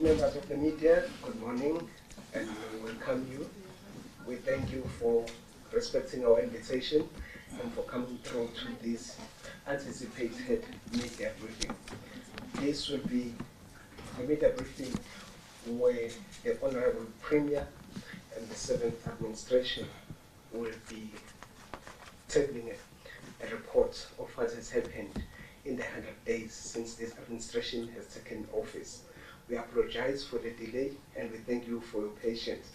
Members of the media, good morning and we welcome you. We thank you for respecting our invitation and for coming through to this anticipated media briefing. This will be a media briefing where the Honourable Premier and the 7th Administration will be tabling a report of what has happened in the 100 days since this administration has taken office. We apologize for the delay and we thank you for your patience.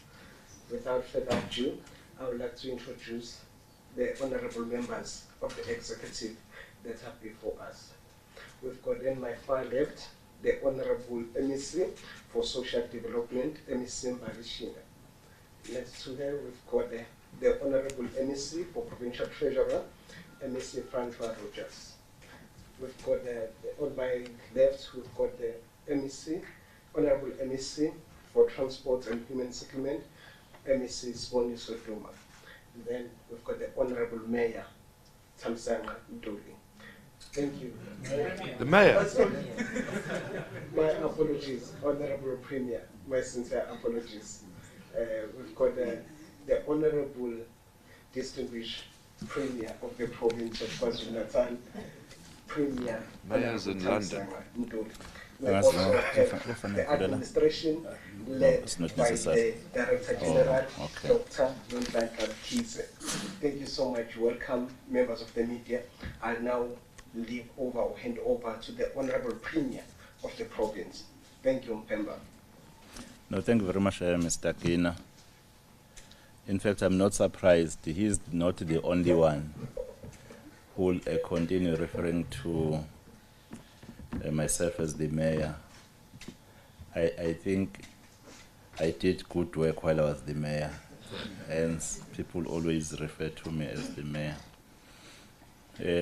Without further ado, I would like to introduce the honourable members of the executive that are before us. We've got in my far left the Honourable MEC for Social Development, MEC Mbarishina. Next to her, we've got the Honourable MEC for Provincial Treasurer, MEC Francois Rogers. We've got on my left, we've got the MEC, Honourable MEC for Transport and Human Settlement, MEC Siboni Sodoma. Then we've got the Honourable Mayor, Thamsanqa Ntuli. Thank you. The Mayor? My apologies, Honourable Premier, my sincere apologies. We've got the Honourable Distinguished Premier of the Province of KwaZulu-Natal Premier. Mayors in London. We also have the administration led by the Director General, Dr. Nonhlanhla Mkhize. Thank you so much. Welcome, members of the media. I now hand over to the Honourable Premier of the province. Thank you, Mpemba. No, thank you very much, Mr. Kina. In fact, I'm not surprised. He is not the only one who will continue referring to myself as the mayor. I think I did good work while I was the mayor, and people always refer to me as the mayor.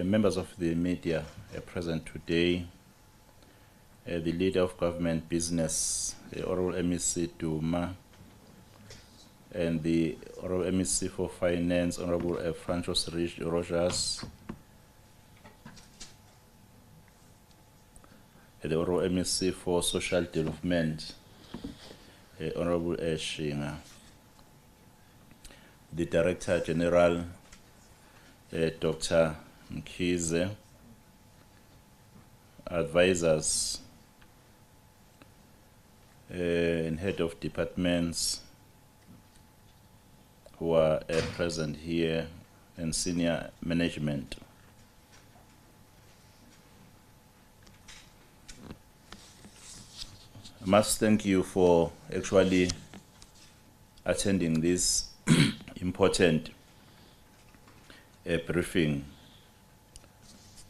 Members of the media are present today. The leader of government business, the Honourable MEC Duma, and the Honourable MEC for Finance, Honourable Francois Rogers, the Honourable MEC for Social Development, Honourable Shinga, the Director General, Dr. Mkhize, advisors and head of departments who are present here, and senior management. I must thank you for actually attending this important briefing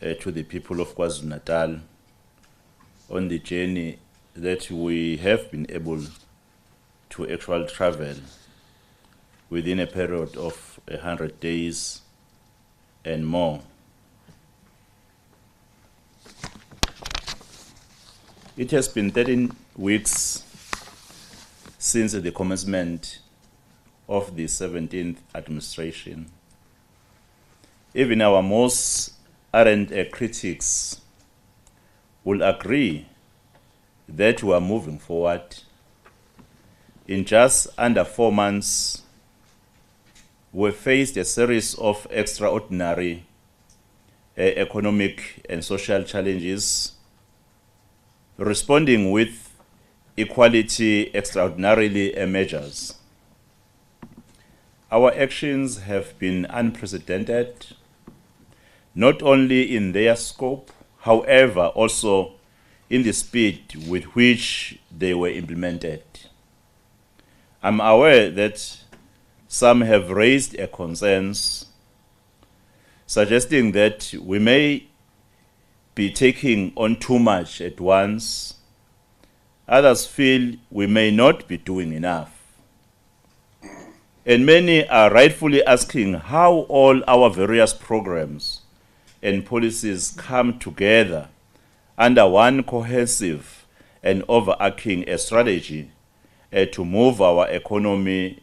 to the people of KwaZulu-Natal on the journey that we have been able to actually travel within a period of 100 days and more. It has been 13 weeks since the commencement of the 17th administration. Even our most ardent critics will agree that we are moving forward. In just under 4 months, we faced a series of extraordinary economic and social challenges, responding with equality extraordinarily measures. Our actions have been unprecedented, not only in their scope, however, also in the speed with which they were implemented. I'm aware that some have raised a concerns suggesting that we may be taking on too much at once. Others feel we may not be doing enough. And many are rightfully asking how all our various programs and policies come together under one cohesive and overarching strategy to move our economy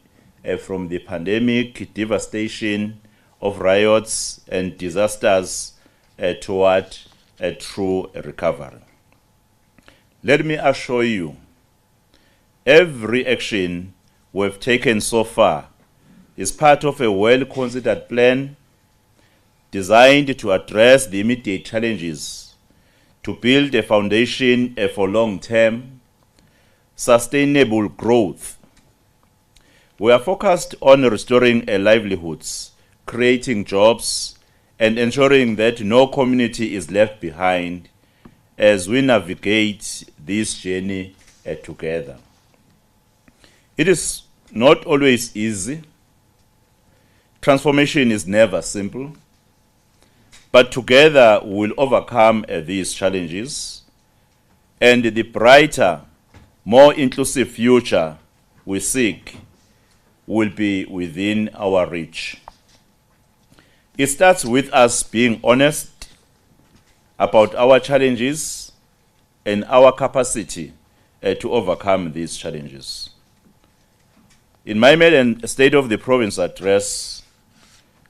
from the pandemic devastation of riots and disasters toward a true recovery. Let me assure you every action we've taken so far is part of a well-considered plan designed to address the immediate challenges, to build a foundation for long-term, sustainable growth. We are focused on restoring livelihoods, creating jobs, and ensuring that no community is left behind as we navigate this journey together. It is not always easy. Transformation is never simple. But together we will overcome these challenges, and the brighter, more inclusive future we seek will be within our reach. It starts with us being honest about our challenges and our capacity to overcome these challenges. In my maiden State of the Province address,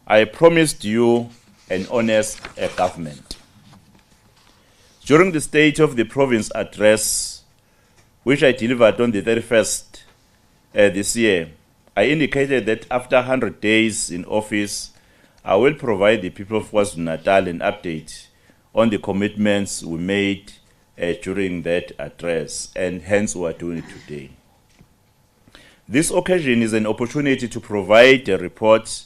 I promised you an honest government. During the State of the Province address, which I delivered on the 31st this year, I indicated that after 100 days in office, I will provide the people of KwaZulu-Natal an update on the commitments we made during that address, and hence we are doing it today. This occasion is an opportunity to provide a report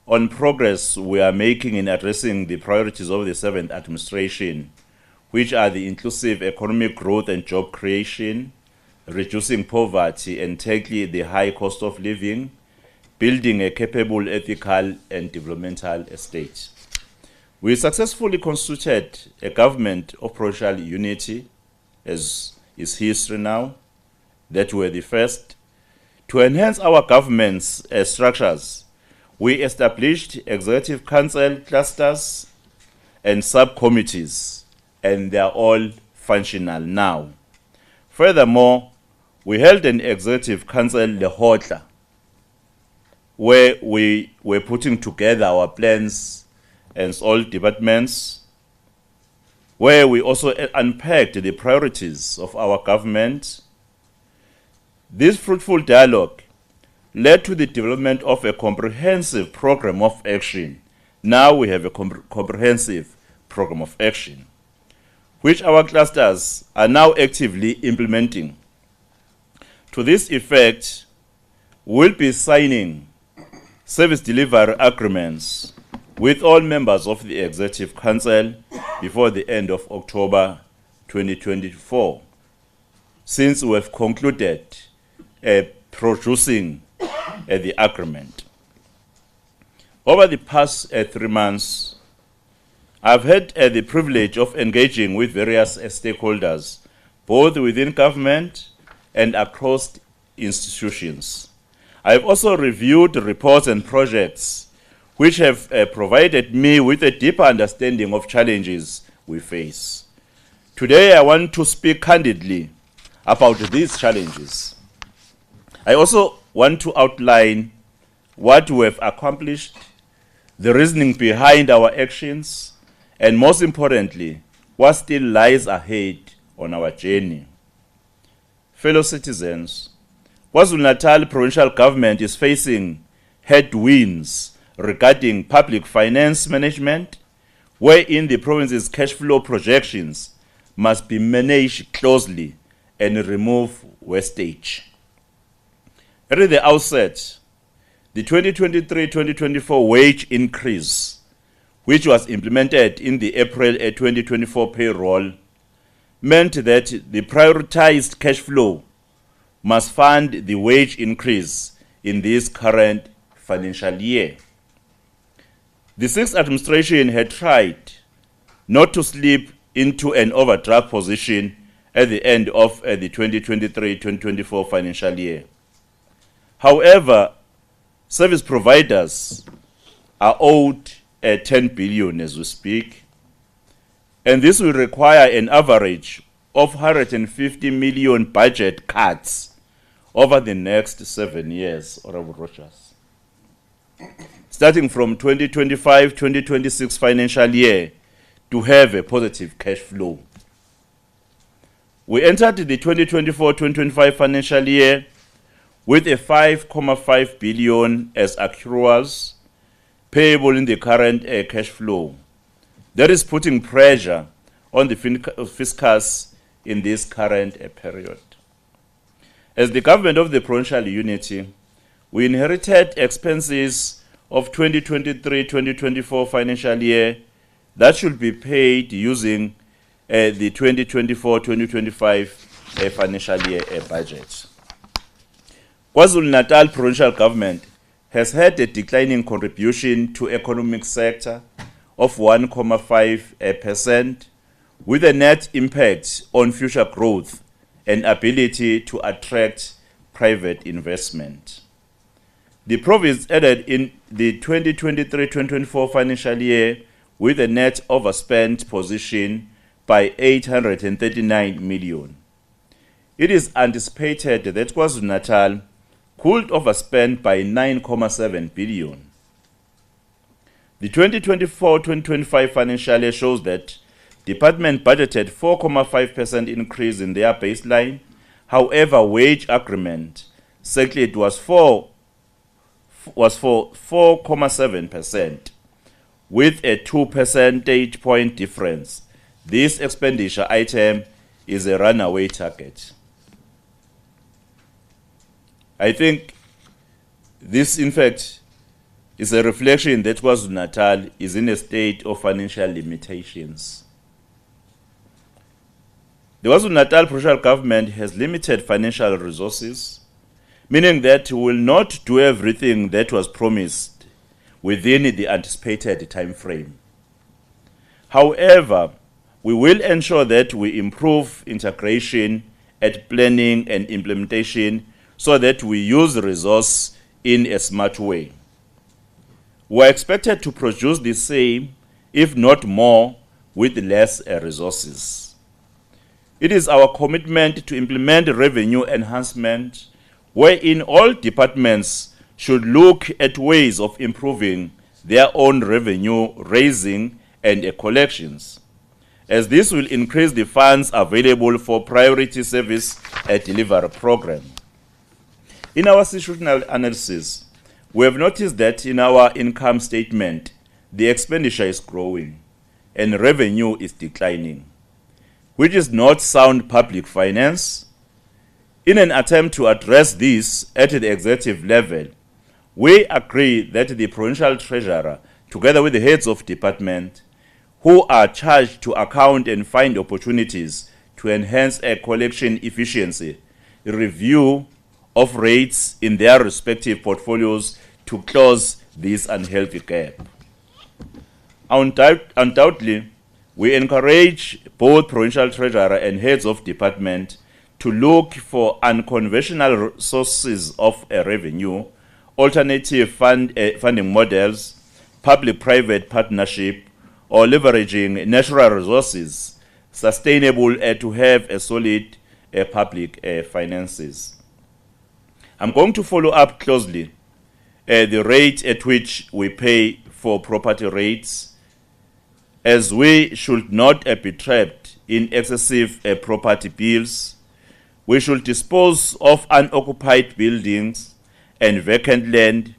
on progress we are making in addressing the priorities of the 7th administration, which are the inclusive economic growth and job creation, reducing poverty and tackling the high cost of living, building a capable, ethical, and developmental state. We successfully constituted a Government of Provincial Unity, as is history now, that were the first. To enhance our government's structures, we established Executive Council clusters and subcommittees, and they are all functional now. Furthermore, we held an Executive Council Lehotla, where we were putting together our plans and all departments, where we also unpacked the priorities of our government. This fruitful dialogue led to the development of a comprehensive program of action. Now we have a comprehensive program of action, which our clusters are now actively implementing. To this effect, we'll be signing service delivery agreements with all members of the Executive Council before the end of October 2024, since we have concluded producing the agreement. Over the past 3 months, I've had the privilege of engaging with various stakeholders, both within government and across institutions. I've also reviewed reports and projects which have provided me with a deeper understanding of challenges we face. Today, I want to speak candidly about these challenges. I also want to outline what we have accomplished, the reasoning behind our actions, and most importantly, what still lies ahead on our journey. Fellow citizens, KwaZulu-Natal Provincial Government is facing headwinds regarding public finance management, wherein the province's cash flow projections must be managed closely and remove wastage. At the outset, the 2023-2024 wage increase, which was implemented in the April 2024 payroll, meant that the prioritized cash flow must fund the wage increase in this current financial year. The 6th administration had tried not to slip into an overdraft position at the end of the 2023-2024 financial year. However, service providers are owed 10 billion as we speak, and this will require an average of 150 million budget cuts over the next 7 years, Honourable Rogers. Starting from 2025-2026 financial year to have a positive cash flow. We entered the 2024-2025 financial year with a 5.5 billion as accruals payable in the current cash flow. That is putting pressure on the fiscus in this current period. As the Government of the Provincial Unity, we inherited expenses of 2023-2024 financial year that should be paid using the 2024-2025 financial year budget. KwaZulu-Natal Provincial Government has had a declining contribution to economic sector of 1.5%, with a net impact on future growth and ability to attract private investment. The province added in the 2023-2024 financial year with a net overspent position by 839 million. It is anticipated that KwaZulu-Natal could overspend by 9.7 billion. The 2024-2025 financial year shows that Department budgeted 4.5% increase in their baseline. However, wage agreement circled was for 4.7%, with a 2 percentage point difference. This expenditure item is a runaway target. I think this, in fact, is a reflection that KwaZulu-Natal is in a state of financial limitations. The KwaZulu-Natal Provincial Government has limited financial resources, meaning that we will not do everything that was promised within the anticipated time frame. However, we will ensure that we improve integration at planning and implementation so that we use resource in a smart way. We are expected to produce the same, if not more, with less resources. It is our commitment to implement revenue enhancement, wherein all departments should look at ways of improving their own revenue raising and collections, as this will increase the funds available for priority service delivery program. In our situational analysis, we have noticed that in our income statement, the expenditure is growing and revenue is declining, which is not sound public finance. In an attempt to address this at the executive level, we agree that the provincial treasurer, together with the heads of department, who are charged to account and find opportunities to enhance collection efficiency, review of rates in their respective portfolios to close this unhealthy gap. Undoubtedly, we encourage both provincial treasurer and heads of department to look for unconventional sources of revenue, alternative funding models, public-private partnership, or leveraging natural resources sustainable to have a solid public finances. I'm going to follow up closely the rate at which we pay for property rates, as we should not be trapped in excessive property bills. We should dispose of unoccupied buildings and vacant land,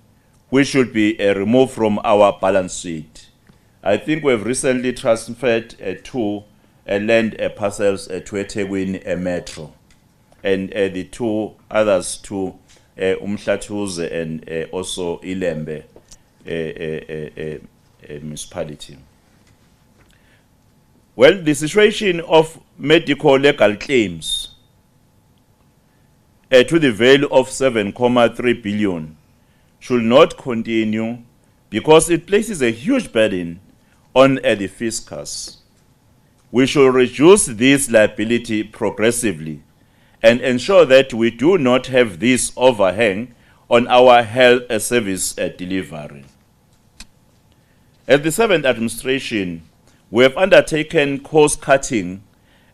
which should be removed from our balance sheet. I think we have recently transferred two land parcels to eThekwini Metro, and the two others to Umhlatuze and also Ilembe municipality. Well, the situation of medical legal claims to the value of 7.3 billion should not continue, because it places a huge burden on the fiscus. We should reduce this liability progressively and ensure that we do not have this overhang on our health service delivery. As the 7th administration, we have undertaken cost-cutting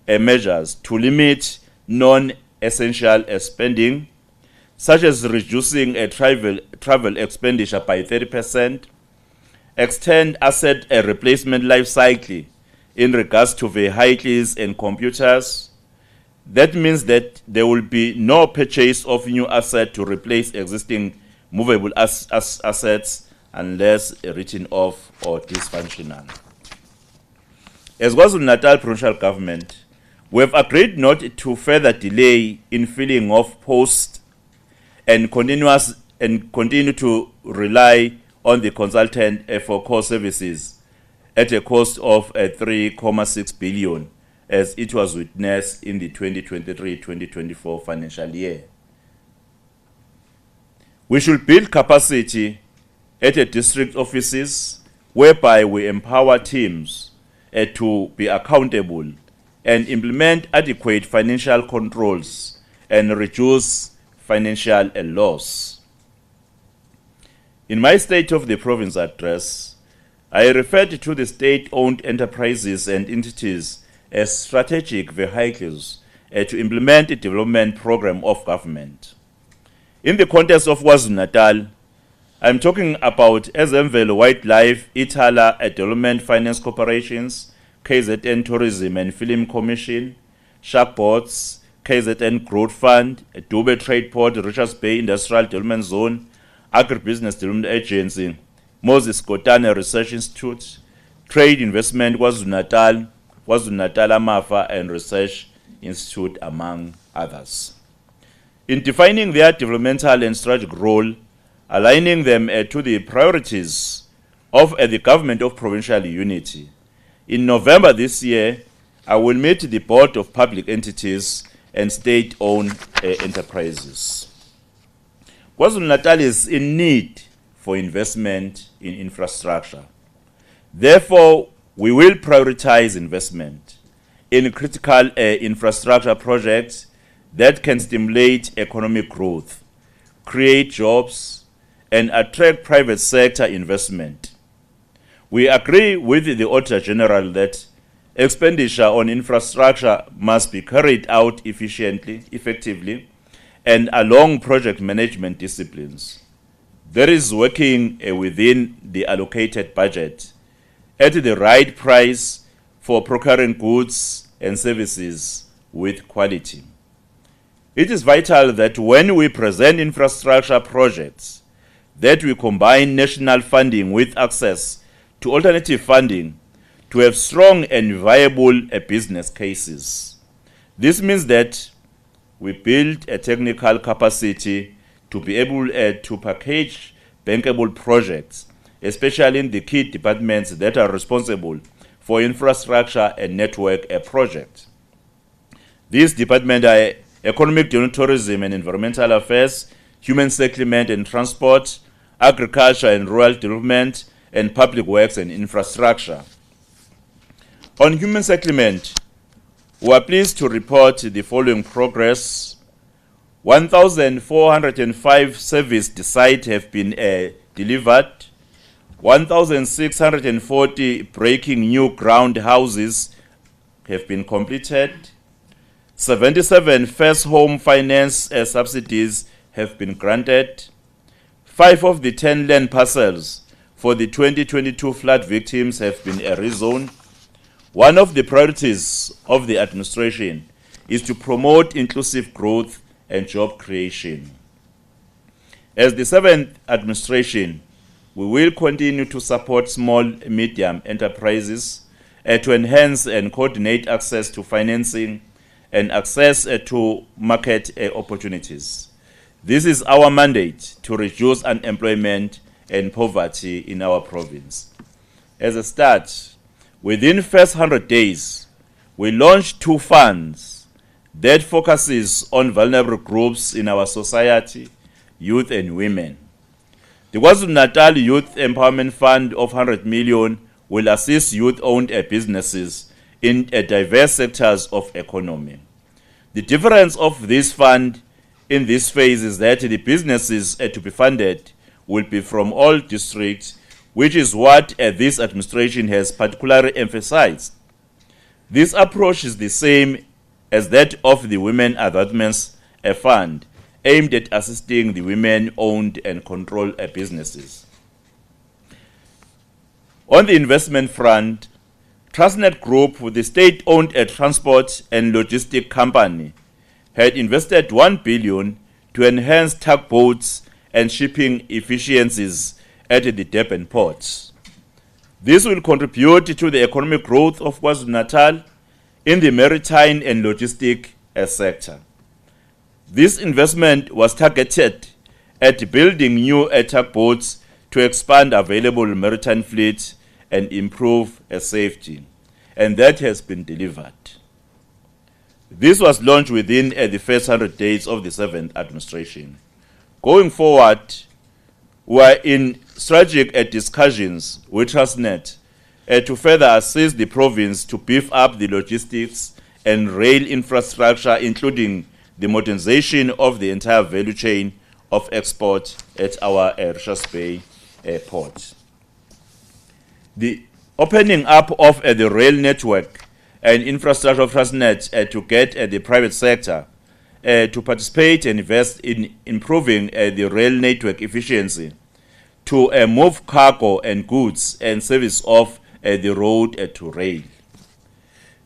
measures to limit non-essential spending, such as reducing travel expenditure by 30%, extend asset replacement life cycle in regards to vehicles and computers, That means that there will be no purchase of new assets to replace existing movable assets unless written off or dysfunctional. As KwaZulu-Natal Provincial Government, we have agreed not to further delay in filling of posts and continue to rely on the consultant for core services at a cost of 3.6 billion, as it was witnessed in the 2023-2024 financial year. We should build capacity at the district offices whereby we empower teams to be accountable and implement adequate financial controls and reduce financial loss. In my State of the Province address, I referred to the state-owned enterprises and entities as strategic vehicles to implement a development program of government. In the context of KwaZulu-Natal, I'm talking about Ezemvelo Wildlife, Ithala Development Finance Corporations, KZN Tourism and Film Commission, Shark Boats, KZN Growth Fund, Dube Trade Port, Richards Bay Industrial Development Zone, Agribusiness Development Agency, Moses Kotane Research Institute, Trade Investment KwaZulu-Natal, KwaZulu-Natal Amafa and Research Institute, among others. In defining their developmental and strategic role, aligning them to the priorities of the Government of Provincial Unity, in November this year, I will meet the Board of Public Entities and State-owned enterprises. KwaZulu-Natal is in need for investment in infrastructure. Therefore, we will prioritize investment in critical infrastructure projects that can stimulate economic growth, create jobs, and attract private sector investment. We agree with the Auditor General that expenditure on infrastructure must be carried out effectively, and along project management disciplines. There is working within the allocated budget at the right price for procuring goods and services with quality. It is vital that when we present infrastructure projects, that we combine national funding with access to alternative funding to have strong and viable business cases. This means that we build a technical capacity to be able to package bankable projects, especially in the key departments that are responsible for infrastructure and network projects. These departments are Economic Development, Tourism and Environmental Affairs, Human Settlement and Transport, Agriculture and Rural Development, and Public Works and Infrastructure. On human settlement, we are pleased to report the following progress. 1,405 serviced sites have been delivered. 1,640 breaking new ground houses have been completed. 77 first home finance subsidies have been granted. 5 of the 10 land parcels for the 2022 flood victims have been rezoned. One of the priorities of the administration is to promote inclusive growth and job creation. As the 7th administration, we will continue to support small and medium enterprises to enhance and coordinate access to financing and access to market opportunities. This is our mandate to reduce unemployment and poverty in our province. As a start, within the first 100 days, we launched 2 funds that focuses on vulnerable groups in our society, youth and women. The KwaZulu-Natal Youth Empowerment Fund of 100 million will assist youth-owned businesses in diverse sectors of economy. The difference of this fund in this phase is that the businesses to be funded will be from all districts, which is what this administration has particularly emphasized. This approach is the same as that of the Women Advancement Fund, aimed at assisting the women-owned and controlled businesses. On the investment front, Transnet Group, the state-owned transport and logistic company, had invested 1 billion to enhance tugboats and shipping efficiencies at the Durban port. This will contribute to the economic growth of KwaZulu-Natal in the maritime and logistic sector. This investment was targeted at building new tugboats to expand available maritime fleet and improve safety, and that has been delivered. This was launched within the first 100 days of the 7th administration. Going forward, we are in strategic discussions with Transnet to further assist the province to beef up the logistics and rail infrastructure, including the modernization of the entire value chain of export at our Richards Bay port. The opening up of the rail network and infrastructure of Transnet to get the private sector to participate and invest in improving the rail network efficiency to move cargo and goods and service off the road to rail.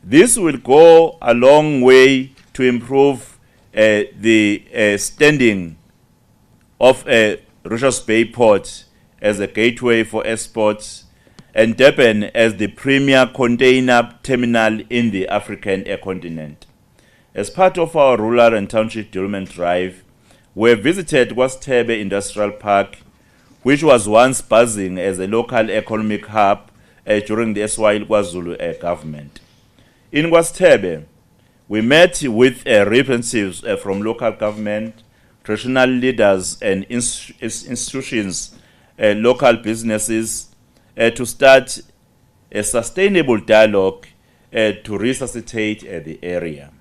This will go a long way to improve the standing of Richards Bay Port as a gateway for exports and Durban as the premier container terminal in the African continent. As part of our rural and township development drive, we visited KwaZulu-Natal Industrial Park, which was once buzzing as a local economic hub during the SY KwaZulu government. In KwaZulu-Natal, we met with representatives from local government, traditional leaders and institutions, local businesses, to start a sustainable dialogue to resuscitate the area.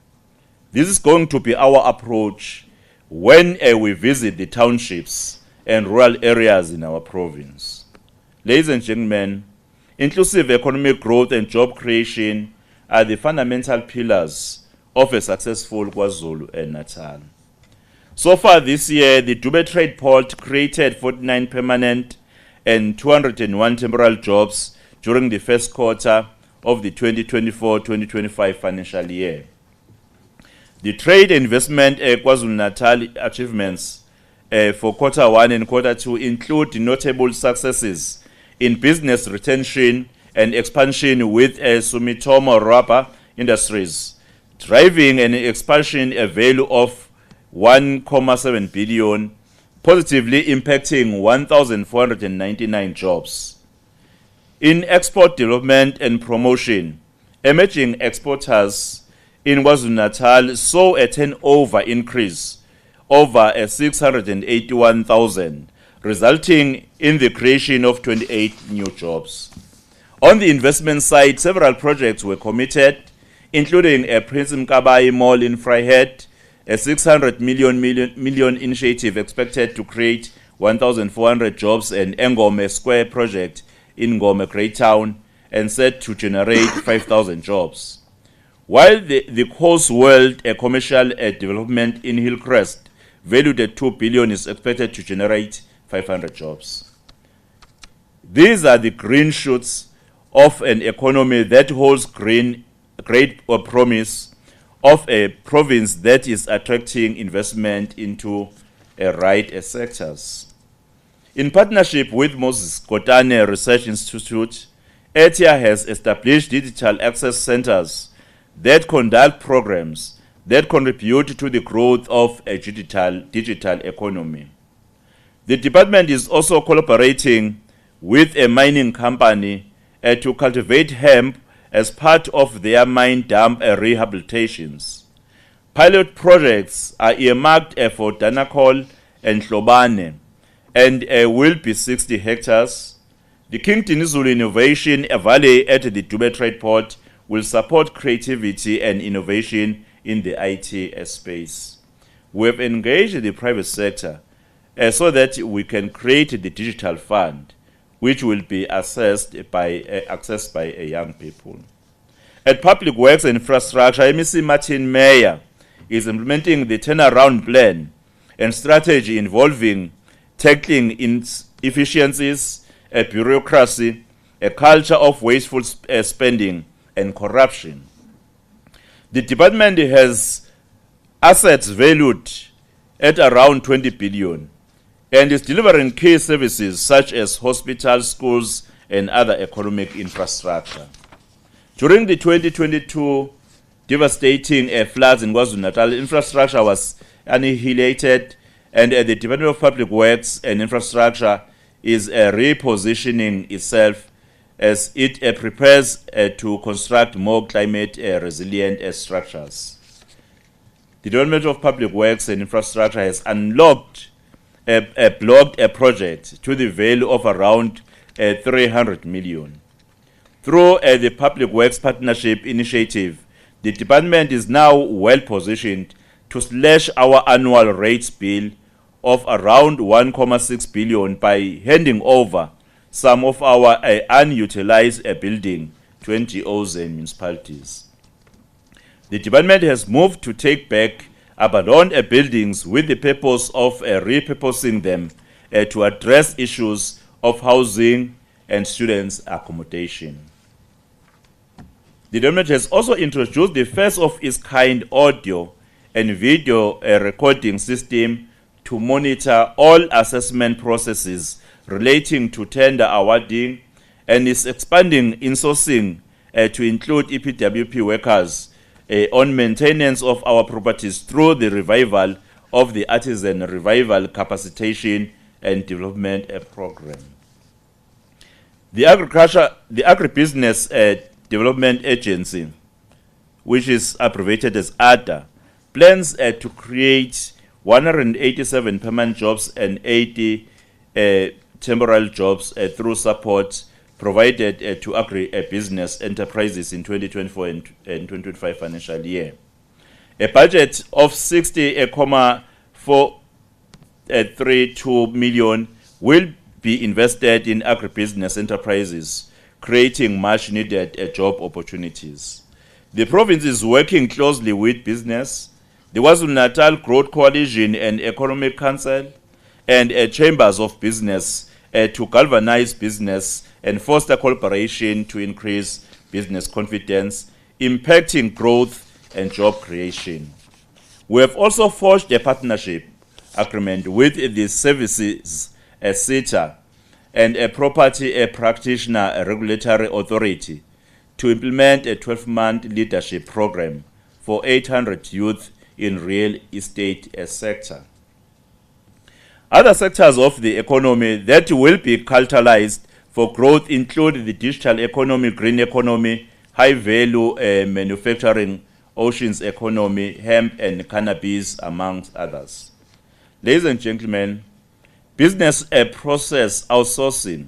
This is going to be our approach when we visit the townships and rural areas in our province. Ladies and gentlemen, inclusive economic growth and job creation are the fundamental pillars of a successful KwaZulu-Natal. So far this year, the Durban Trade Port created 49 permanent and 201 temporary jobs during the first quarter of the 2024-2025 financial year. The trade and investment KwaZulu-Natal achievements for quarter 1 and quarter 2 include notable successes in business retention and expansion with Sumitomo Rubber Industries, driving an expansion value of 1.7 billion, positively impacting 1,499 jobs. In export development and promotion, emerging exporters in KwaZulu-Natal saw a turnover increase over 681,000, resulting in the creation of 28 new jobs. On the investment side, several projects were committed, including a Prince Mkabayi Mall in Vryheid, a 600 million initiative expected to create 1,400 jobs, and Ngome Square project in Ngome Great Town, and set to generate 5,000 jobs. While the Coast World commercial development in Hillcrest, valued at 2 billion, is expected to generate 500 jobs. These are the green shoots of an economy that holds great promise of a province that is attracting investment into right sectors. In partnership with Moses Kotane Research Institute, ETIA has established digital access centers that conduct programs that contribute to the growth of a digital economy. The department is also collaborating with a mining company to cultivate hemp as part of their mine dump rehabilitations. Pilot projects are earmarked for Danakol and Hlobane and will be 60 hectares. The King Dinizulu Innovation Valley at the Durban Trade Port will support creativity and innovation in the IT space. We have engaged the private sector so that we can create the digital fund, which will be accessed by young people. At Public Works and Infrastructure, MEC Martin Meyer is implementing the turnaround plan and strategy involving tackling inefficiencies, bureaucracy, a culture of wasteful spending, and corruption. The department has assets valued at around 20 billion, and is delivering key services such as hospitals, schools, and other economic infrastructure. During the 2022 devastating floods in KwaZulu-Natal, infrastructure was annihilated, and the Department of Public Works and Infrastructure is repositioning itself as it prepares to construct more climate resilient structures. The Department of Public Works and Infrastructure has unlocked blocked a project to the value of around 300 million. Through the Public Works Partnership Initiative, the department is now well positioned to slash our annual rates bill of around 1.6 billion by handing over some of our unutilized building to NGOs and municipalities. The department has moved to take back abandoned buildings with the purpose of repurposing them to address issues of housing and students' accommodation. The department has also introduced the first of its kind audio and video recording system to monitor all assessment processes relating to tender awarding, and is expanding insourcing to include EPWP workers on maintenance of our properties through the revival of the Artisan Revival Capacitation and Development Program. The Agribusiness Development Agency, which is abbreviated as ADA, plans to create 187 permanent jobs and 80 temporary jobs through support provided to agri-business enterprises in 2024 and 2025 financial year. A budget of 60.432 million will be invested in agribusiness enterprises, creating much needed job opportunities. The province is working closely with business, the KwaZulu-Natal Growth Coalition and Economic Council, and chambers of business to galvanize business and foster cooperation to increase business confidence, impacting growth and job creation. We have also forged a partnership agreement with the services SETA and a property practitioner regulatory authority to implement a 12-month leadership program for 800 youth in real estate sector. Other sectors of the economy that will be catalyzed for growth include the digital economy, green economy, high-value manufacturing, oceans economy, hemp and cannabis, amongst others. Ladies and gentlemen, business process outsourcing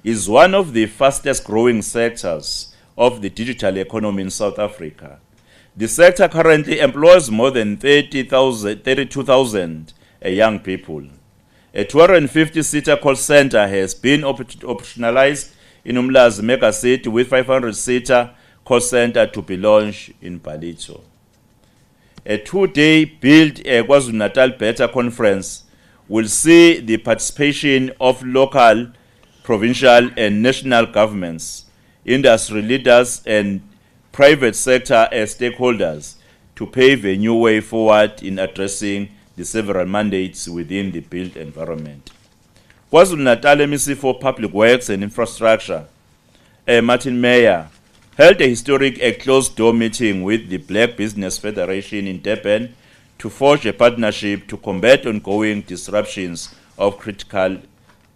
is one of the fastest growing sectors of the digital economy in South Africa. The sector currently employs more than 32,000 young people. A 250-seater call center has been operationalized in Umlazi Mega City, with 500-seater call center to be launched in Ballito. A 2-day Build a KwaZulu-Natal Better conference will see the participation of local, provincial and national governments, industry leaders and private sector stakeholders to pave a new way forward in addressing the several mandates within the built environment. KwaZulu-Natal MEC for Public Works and Infrastructure, Martin Meyer, held a historic closed-door meeting with the Black Business Federation in Durban to forge a partnership to combat ongoing disruptions of critical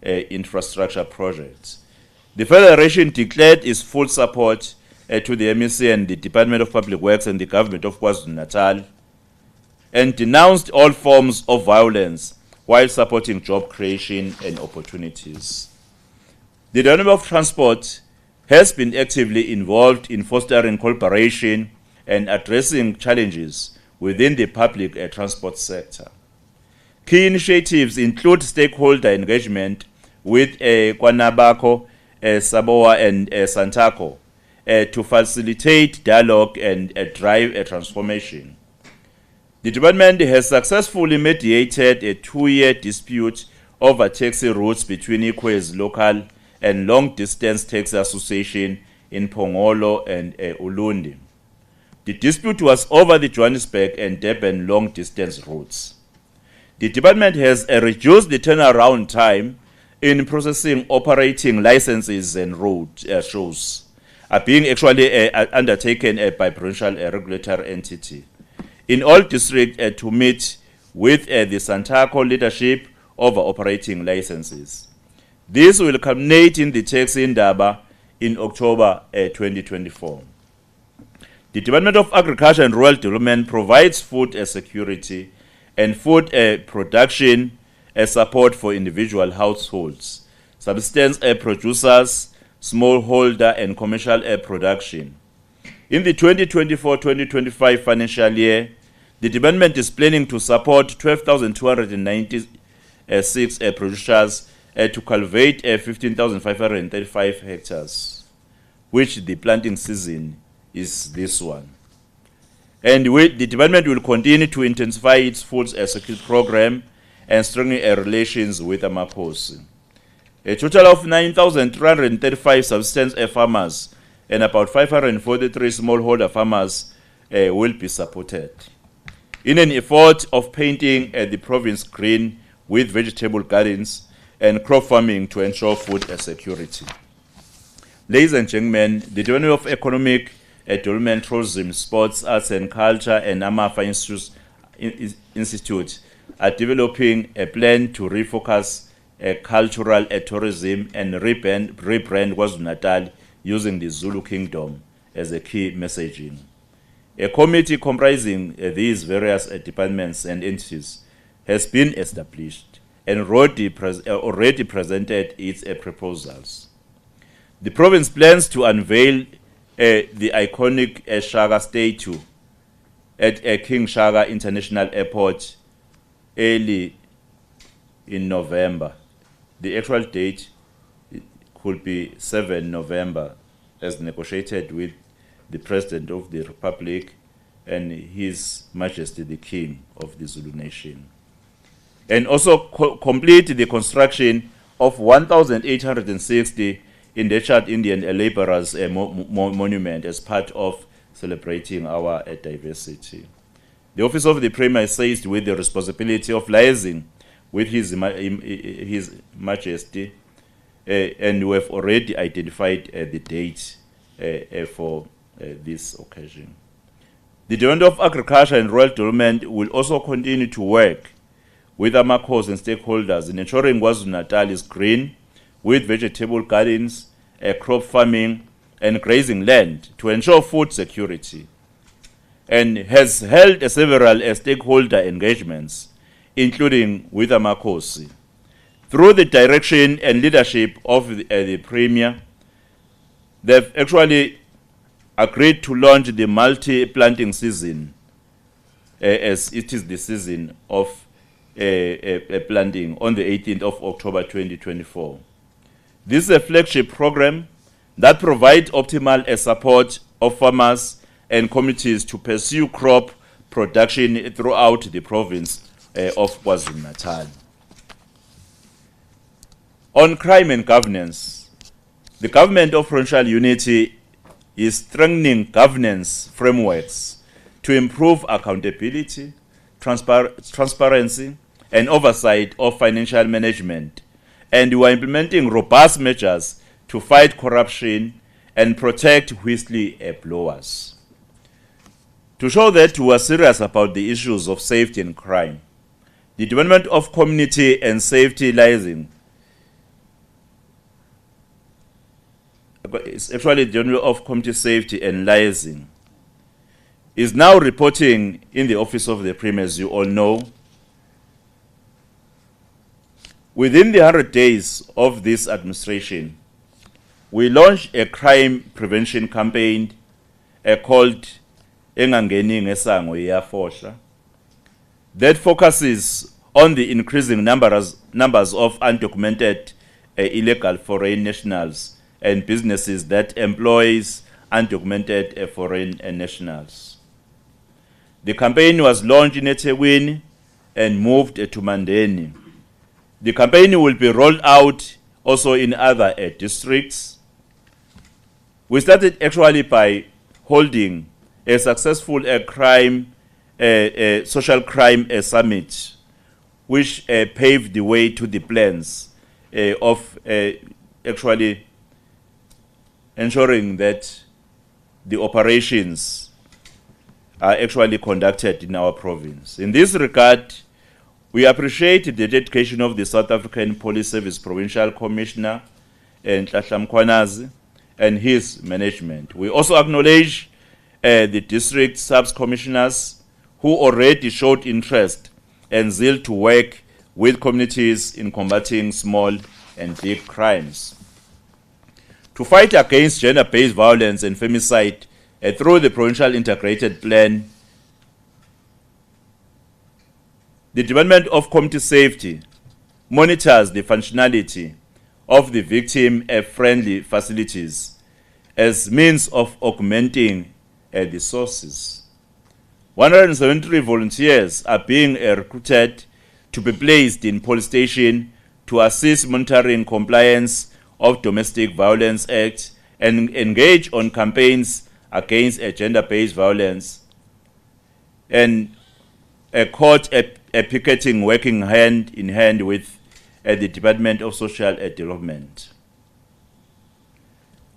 infrastructure projects. The Federation declared its full support to the MEC and the Department of Public Works and the Government of KwaZulu-Natal, and denounced all forms of violence while supporting job creation and opportunities. The Department of Transport has been actively involved in fostering cooperation and addressing challenges within the public transport sector. Key initiatives include stakeholder engagement with Kwanabako, Saboa and Santako to facilitate dialogue and drive a transformation. The department has successfully mediated a 2-year dispute over taxi routes between Ikwezi Local and Long Distance Taxi Association in Pongolo and Ulundi. The dispute was over the Johannesburg and Durban long-distance routes. The department has reduced the turnaround time in processing operating licenses and road shows are being actually undertaken by provincial regulatory entity in all districts to meet with the Santaco leadership over operating licenses. This will culminate in the tax indaba in October 2024. The Department of Agriculture and Rural Development provides food security and food production support for individual households, subsistence producers, smallholder and commercial production. In the 2024-2025 financial year, the department is planning to support 12,296 producers to cultivate 15,535 hectares, which the planting season is this one. And the department will continue to intensify its food security program and strengthen relations with Amakosi. A total of 9,335 subsistence farmers and about 543 smallholder farmers will be supported in an effort of painting the province green with vegetable gardens and crop farming to ensure food security. Ladies and gentlemen, the Department of Economic Development, Tourism, Sports, Arts and Culture and Amafa Institute are developing a plan to refocus cultural tourism and rebrand KwaZulu-Natal using the Zulu Kingdom as a key messaging. A committee comprising these various departments and entities has been established and already presented its proposals. The province plans to unveil the iconic Shaka statue at King Shaka International Airport early in November. The actual date could be 7 November as negotiated with the President of the Republic and His Majesty the King of the Zulu Nation. And also complete the construction of 1,860 indentured Indian laborers monument as part of celebrating our diversity. The Office of the Premier is seized with the responsibility of liaising with His Majesty, and we have already identified the date for this occasion. The Department of Agriculture and Rural Development will also continue to work with Amakhosi and stakeholders in ensuring KwaZulu-Natal is green with vegetable gardens, crop farming and grazing land to ensure food security, and has held several stakeholder engagements, including with Amakhosi. Through the direction and leadership of the Premier, they've actually agreed to launch the multi-planting season as it is the season of planting on the 18th of October 2024. This is a flagship program that provides optimal support of farmers and communities to pursue crop production throughout the province of KwaZulu-Natal. On crime and governance, the Government of Provincial Unity is strengthening governance frameworks to improve accountability, transparency, and oversight of financial management, and we are implementing robust measures to fight corruption and protect whistleblowers. To show that we are serious about the issues of safety and crime, the Department of Community and Safety Liaison, it's actually the Department of Community Safety and Liaison, is now reporting in the Office of the Premier, as you all know. Within the 100 days of this administration, we launched a crime prevention campaign called Engangeni Ngesango Iyafosha that focuses on the increasing numbers of undocumented illegal foreign nationals and businesses that employs undocumented foreign nationals. The campaign was launched in eThekwini and moved to Mandeni. The campaign will be rolled out also in other districts. We started actually by holding a successful social crime summit, which paved the way to the plans of actually ensuring that the operations are actually conducted in our province. In this regard, we appreciate the dedication of the South African Police Service Provincial Commissioner, Ntahla Mkhwanazi, and his management. We also acknowledge the district sub-commissioners who already showed interest and zeal to work with communities in combating small and big crimes. To fight against gender-based violence and femicide through the Provincial Integrated Plan, the Department of Community Safety monitors the functionality of the victim-friendly facilities as means of augmenting the sources. 173 volunteers are being recruited to be placed in police station to assist monitoring compliance of Domestic Violence Act and engage on campaigns against gender-based violence, and a court picketing working hand in hand with the Department of Social Development.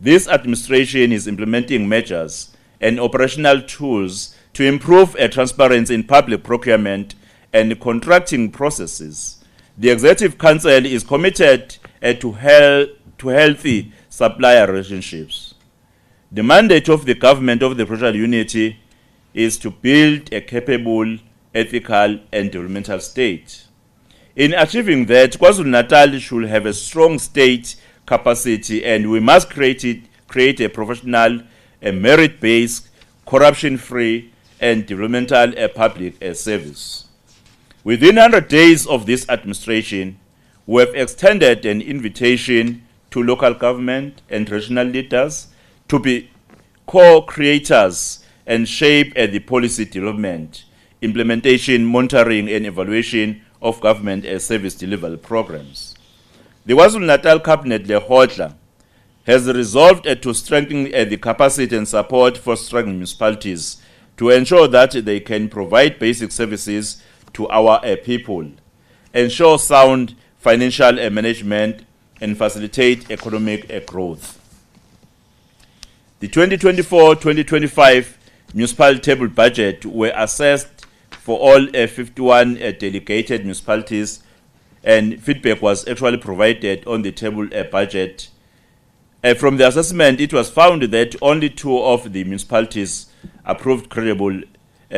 This administration is implementing measures and operational tools to improve transparency in public procurement and contracting processes. The Executive Council is committed to healthy supplier relationships. The mandate of the Government of the Provincial Unity is to build a capable, ethical, and developmental state. In achieving that, KwaZulu-Natal should have a strong state capacity, and we must create a professional, a merit-based, corruption-free, and developmental public service. Within 100 days of this administration, we have extended an invitation to local government and regional leaders to be co-creators and shape the policy development, implementation, monitoring, and evaluation of government service delivery programs. The KwaZulu-Natal Cabinet Lehodla has resolved to strengthen the capacity and support for struggling municipalities to ensure that they can provide basic services to our people, ensure sound financial management, and facilitate economic growth. The 2024-2025 municipal table budget were assessed for all 51 delegated municipalities, and feedback was actually provided on the table budget. From the assessment, it was found that only 2 of the municipalities approved credible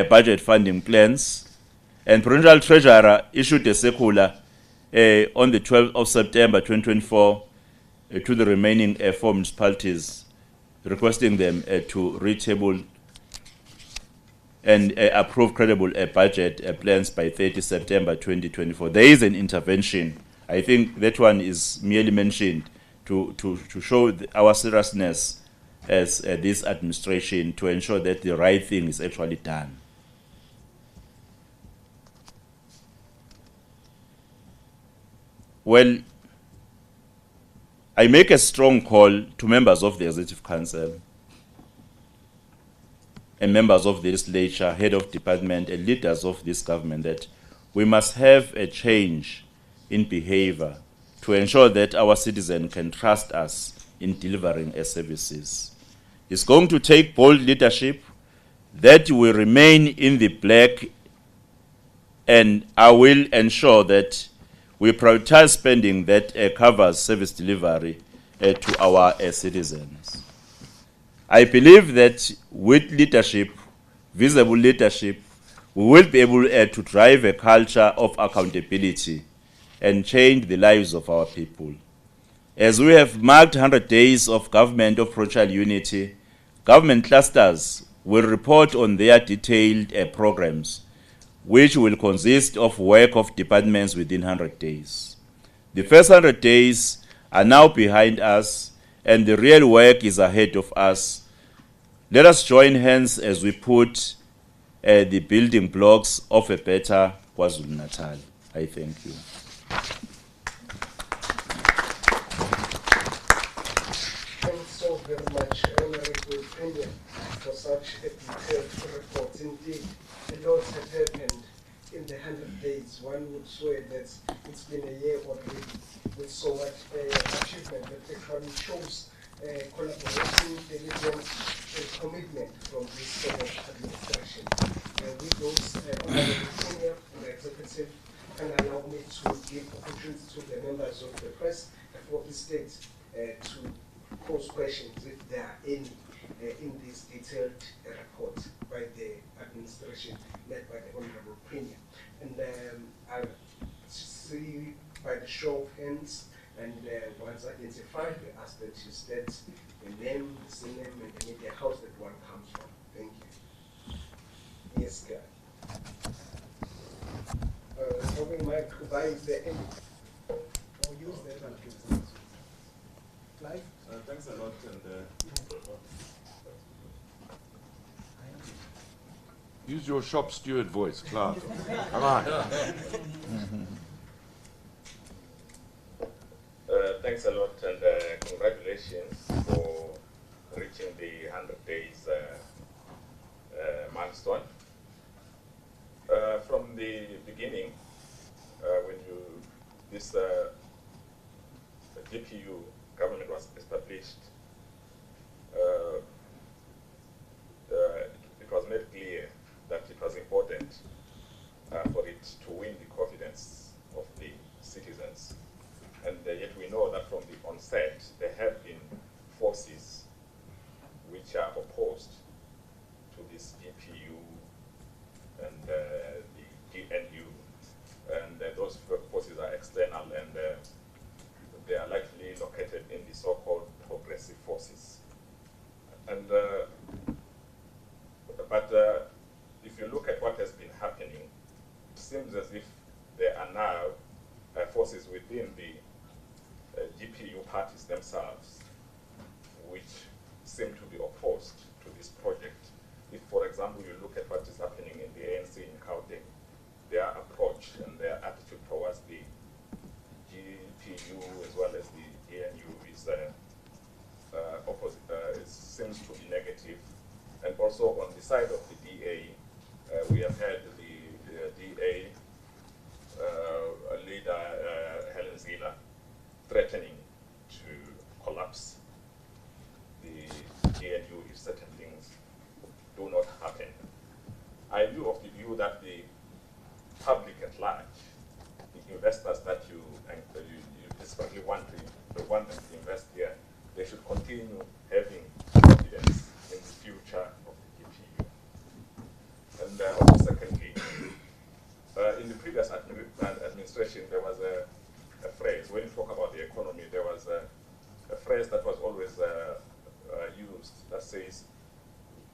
budget funding plans, and Provincial Treasurer issued a circular on the 12th of September 2024 to the remaining 4 municipalities, requesting them to retable and approve credible budget plans by 30 September 2024. There is an intervention. I think that one is merely mentioned to show our seriousness as this administration to ensure that the right thing is actually done. Well, I make a strong call to members of the Executive Council and members of the legislature, head of department, and leaders of this government that we must have a change in behavior to ensure that our citizens can trust us in delivering services. It's going to take bold leadership that will remain in the black, and I will ensure that we prioritize spending that covers service delivery to our citizens. I believe that with leadership, visible leadership, we will be able to drive a culture of accountability and change the lives of our people. As we have marked 100 days of Government of Provincial Unity, government clusters will report on their detailed programs, which will consist of work of departments within 100 days. The first 100 days are now behind us, and the real work is ahead of us. Let us join hands as we put the building blocks of a better KwaZulu-Natal. I thank you. Thanks so very much, Honourable Premier. for such a detailed report. Indeed, a lot has happened in the 100 days. One would swear that it's been a year already with so much achievement that actually shows collaboration, diligence, and commitment from this administration. With those Honourable Premier and the Executive, and allow me to give opportunity to the members of the press for the state to pose questions if there are any in this detailed report by the administration led by the Honourable Premier. And I'll see by the show of hands, and once identified, we ask that you state the name, the surname, and the media house that one comes from. Thank you. Yes, guy. We might provide the end or use that one, please. Live? Thanks a lot. And Use your shop steward voice, Clark. Come on. thanks a lot, and congratulations for reaching the 100 days milestone. From the beginning, when this GPU government was established, it was made clear that it was important for it to win the confidence of the citizens. And yet we know that from the onset, there have been forces which are opposed to this GPU and the GNU. And those forces are external, and they are likely located in the so-called progressive forces. And but if you look at what has been happening, it seems as if there are now forces within the GPU parties themselves which seem to be opposed to this project. If, for example, you look at what is happening in the ANC in Gauteng, their approach and their attitude towards the GPU as well as the GNU is opposite. It seems to be negative. And also on the side of the DA, we have had the DA leader, Helen Zila, threatening to collapse the GNU if certain things do not happen. I view of the view that the public at large, the investors that you desperately want them to invest here, they should continue having confidence in the future of the GPU. And also secondly, in the previous administration, there was a phrase, when you talk about the economy, there was a phrase that was always used that says,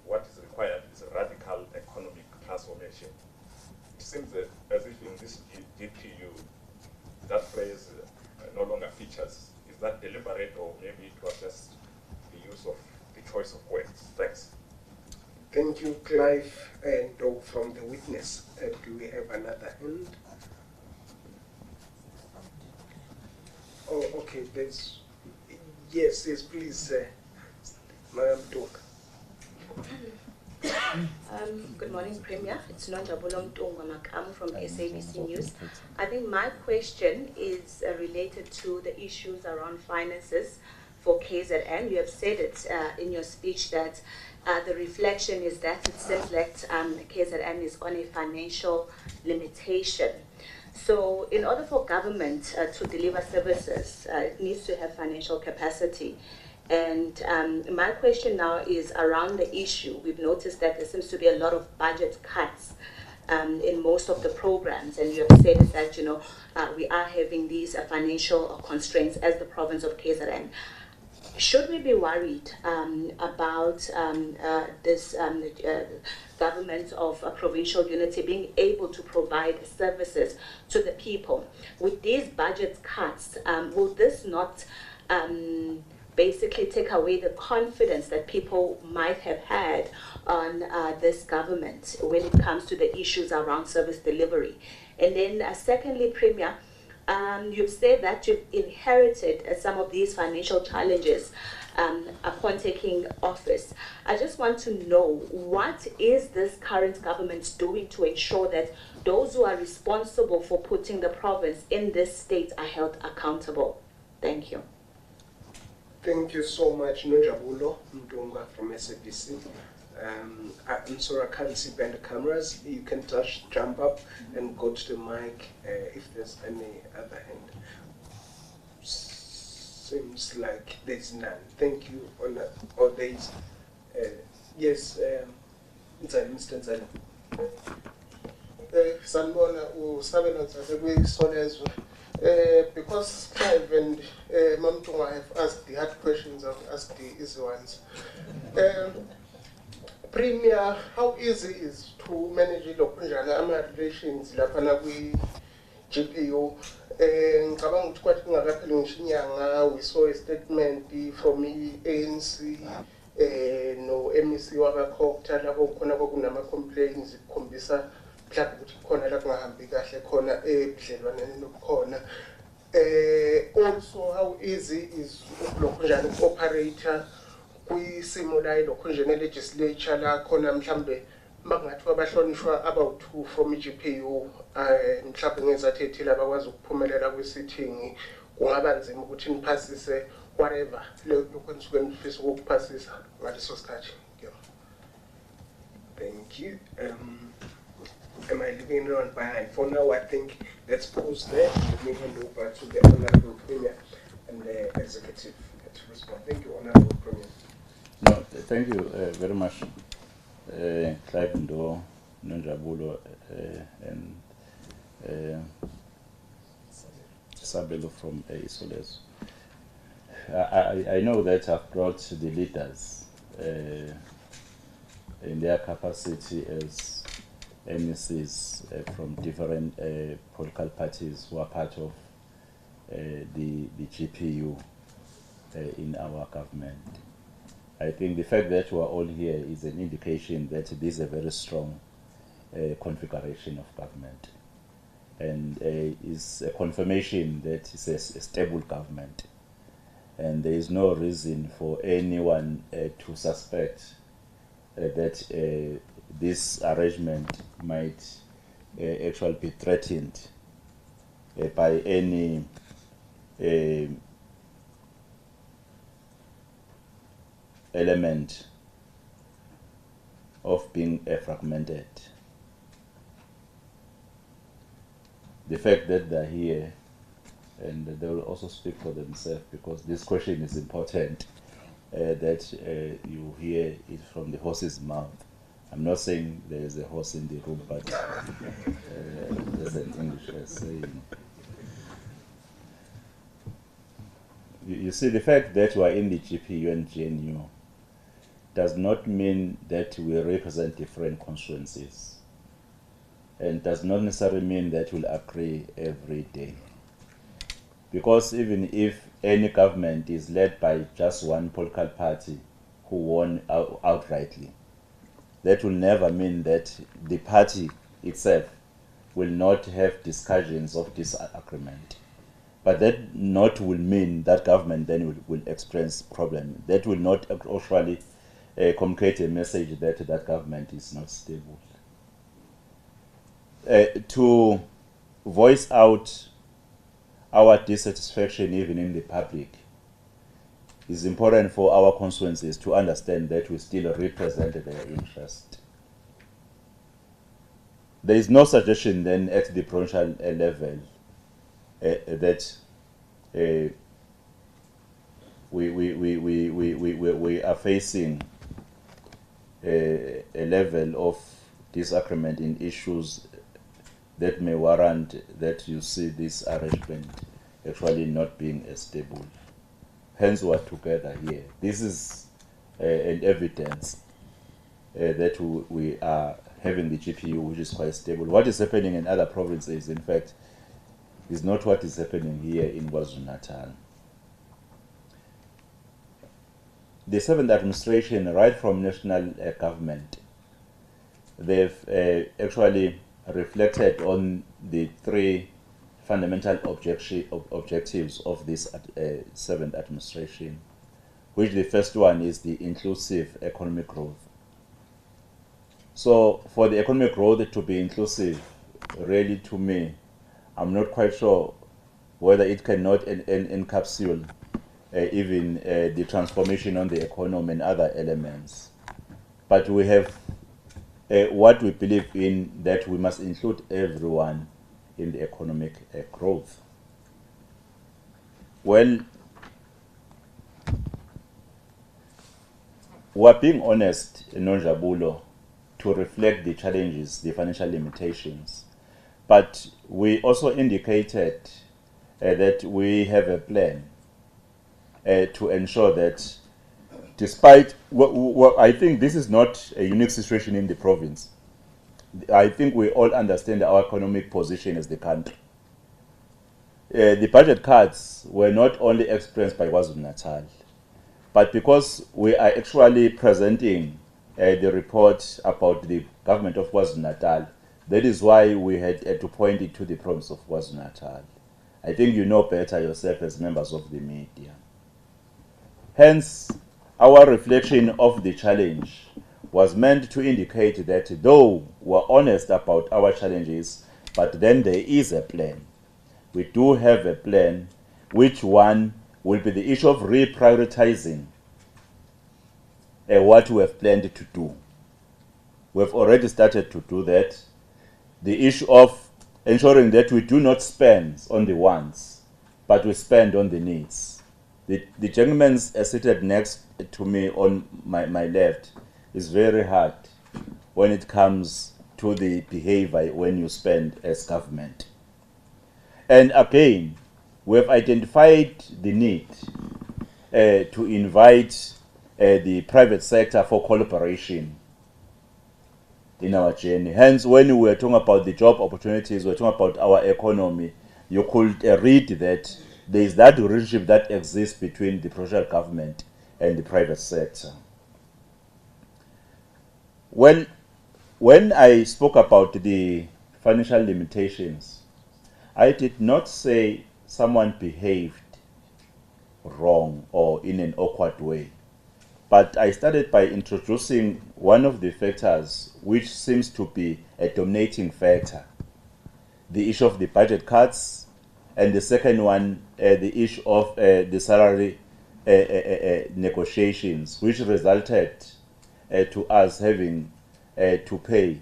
what is required is a radical economic transformation. It seems that as if in this GPU, that phrase no longer features. Is that deliberate, or maybe it was just the use of the choice of words? Thanks. Thank you, Clive. And from the witness, do we have another hand? Oh, okay. There's yes, please, Madam Talk. Good morning, Premier. It's Nonjabulo Mtungwa from SABC News. I think my question is related to the issues around finances for KZN. You have said it in your speech that the reflection is that it seems like KZN is on a financial limitation. So in order for government to deliver services, it needs to have financial capacity. And my question now is around the issue. We've noticed that there seems to be a lot of budget cuts in most of the programs, and you have said that we are having these financial constraints as the province of KZN. Should we be worried about this Government of Provincial Unity being able to provide services to the people? With these budget cuts, will this not basically take away the confidence that people might have had on this government when it comes to the issues around service delivery? And then secondly, Premier, you've said that you've inherited some of these financial challenges upon taking office. I just want to know, what is this current government doing to ensure that those who are responsible for putting the province in this state are held accountable? Thank you. Thank you so much, Nonjabulo Mdunga from SABC. I'm sorry, I can't see behind the cameras. You can jump up and go to the mic if there's any other hand. Seems like there's none. Thank you. Or there's, yes, Mr. Nzala. Sanibona uSabelo Ntsase kwiSolezwe. Because Clive and Mamtunga have asked the hard questions, I've asked the easy ones. Premier, how easy is to manage the relations lapha kwi-GPU? Ngicabanga ukuthi kwathi kungakapheli ngisho inyanga, we saw a statement from ANC no MEC wakakhokta lapho khona kwakunama-complaints ikhombisa mhlawumbe ukuthi khona la kungahambi kahle khona ebudlelwaneni nobukhona. Also, how easy is lokhunjani operator kwisimo la lokhunjani legislature la khona mhlawumbe makungathiwa abahlonishwa abawu-2 from i-GPU mhlawumbe ngezathi ethile abakwazi ukuphumelela kwi-sitting, kungaba nzima ukuthi niphasise whatever lokho enisuke nifisa ukukuphasisa ngaleso sikhathi. Thank you. Am I leaving anyone behind? For now, I think let's pause there. Let me hand over to the Honourable Premier and the Executive to respond. Thank you, Honourable Premier. No, thank you very much, Clive Ndo, Nonjabulo, and Sabelo from Isoles. I know that I've brought the leaders in their capacity as MECs from different political parties who are part of the GPU in our government. I think the fact that we are all here is an indication that this is a very strong configuration of government, and is a confirmation that it's a stable government, and there is no reason for anyone to suspect that this arrangement might actually be threatened by any element of being fragmented. The fact that they're here, and they will also speak for themselves, because this question is important, that you hear it from the horse's mouth. I'm not saying there is a horse in the room, but there's an English saying. You see, the fact that we are in the GPU and GNU does not mean that we represent different constituencies, and does not necessarily mean that we'll agree every day. Because even if any government is led by just one political party who won outrightly, that will never mean that the party itself will not have discussions of disagreement. But that not will mean that government then will experience problem. That will not actually communicate a message that that government is not stable. To voice out our dissatisfaction even in the public is important for our constituencies to understand that we still represent their interest. There is no suggestion then at the provincial level that we are facing a level of disagreement in issues that may warrant that you see this arrangement actually not being stable. Hence we are together here. This is an evidence that we are having the GPU, which is quite stable. What is happening in other provinces, in fact, is not what is happening here in KwaZulu-Natal. The 7th administration, right from national government, they've actually reflected on the 3 fundamental objectives of this 7th administration. which the first one is the inclusive economic growth. So for the economic growth to be inclusive, really to me, I'm not quite sure whether it cannot encapsulate even the transformation on the economy and other elements. But we have what we believe in, that we must include everyone in the economic growth. Well, we're being honest, Nonjabulo, to reflect the challenges, the financial limitations. But we also indicated that we have a plan to ensure that, despite I think this is not a unique situation in the province. I think we all understand our economic position as the country. The budget cuts were not only experienced by KwaZulu-Natal, but because we are actually presenting the report about the government of KwaZulu-Natal, that is why we had to point it to the province of KwaZulu-Natal. I think you know better yourself as members of the media. Hence, our reflection of the challenge was meant to indicate that though we're honest about our challenges, but then there is a plan. We do have a plan, which one will be the issue of reprioritizing what we have planned to do. We have already started to do that. The issue of ensuring that we do not spend on the wants, but we spend on the needs. The gentleman seated next to me on my left is very hard when it comes to the behavior when you spend as government. And again, we have identified the need to invite the private sector for collaboration in our journey. Hence, when we were talking about the job opportunities, we're talking about our economy, you could read that there is that relationship that exists between the provincial government and the private sector. When I spoke about the financial limitations, I did not say someone behaved wrong or in an awkward way. But I started by introducing one of the factors which seems to be a dominating factor, the issue of the budget cuts, and the second one, the issue of the salary negotiations, which resulted to us having to pay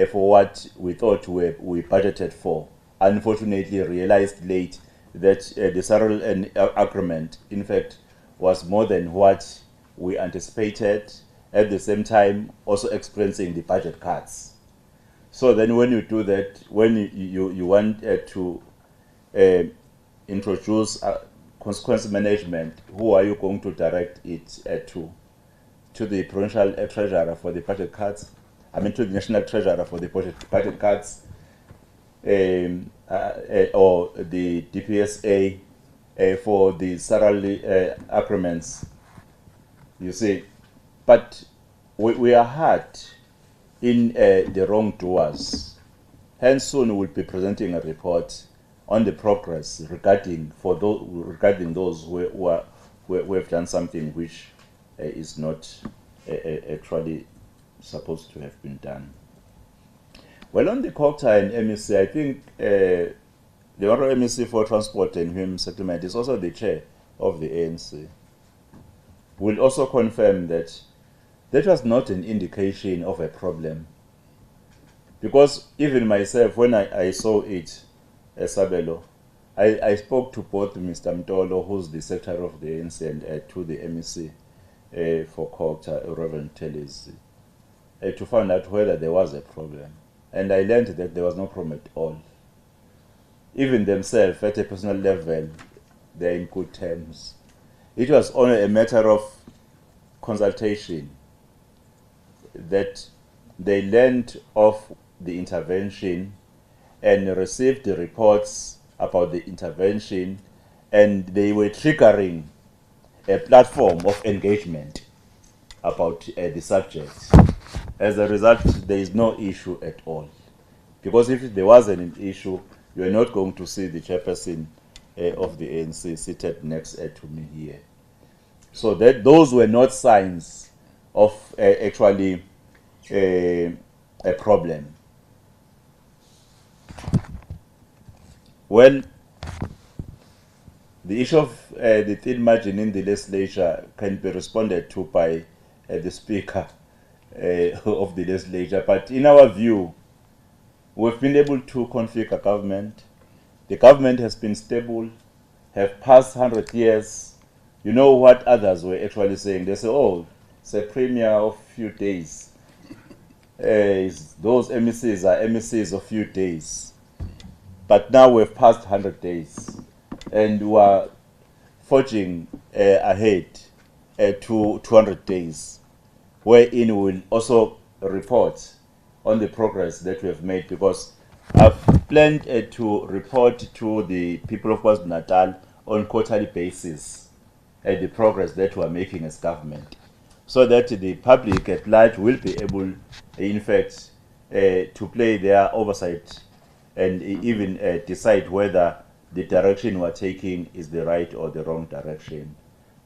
for what we thought we budgeted for. Unfortunately, realized late that the salary agreement, in fact, was more than what we anticipated, at the same time also experiencing the budget cuts. So then when you do that, when you want to introduce consequence management, who are you going to direct it to? To the provincial treasurer for the budget cuts? I mean to the national treasurer for the budget cuts? Or the DPSA for the salary agreements? You see, but we are hard in the wrongdoers. Hence, soon we'll be presenting a report on the progress regarding those who have done something which is not actually supposed to have been done. Well, on the COGTA and MEC, I think the Honourable MEC for Transport and Human Settlement is also the chair of the ANC. Will also confirm that that was not an indication of a problem. Because even myself, when I saw it, Sabelo, I spoke to both Mr. Mtolo, who's the secretary of the ANC, and to the MEC for COGTA, Reverend Tellis, to find out whether there was a problem. And I learned that there was no problem at all. Even themselves, at a personal level, they're in good terms. It was only a matter of consultation that they learned of the intervention and received the reports about the intervention, and they were triggering a platform of engagement about the subject. As a result, there is no issue at all. Because if there was an issue, you are not going to see the chairperson of the ANC seated next to me here. So that those were not signs of actually a problem. Well, the issue of the thin margin in the legislature can be responded to by the Speaker of the legislature. But in our view, we've been able to configure government. The government has been stable, have passed 100 years. You know what others were actually saying? They say, oh, it's a premier of few days. Those MECs are MECs of few days. But now we've passed 100 days. And we are forging ahead to 200 days, wherein we will also report on the progress that we have made, because I've planned to report to the people of KwaZulu-Natal on quarterly basis the progress that we are making as government, so that the public at large will be able, in fact, to play their oversight and even decide whether the direction we're taking is the right or the wrong direction.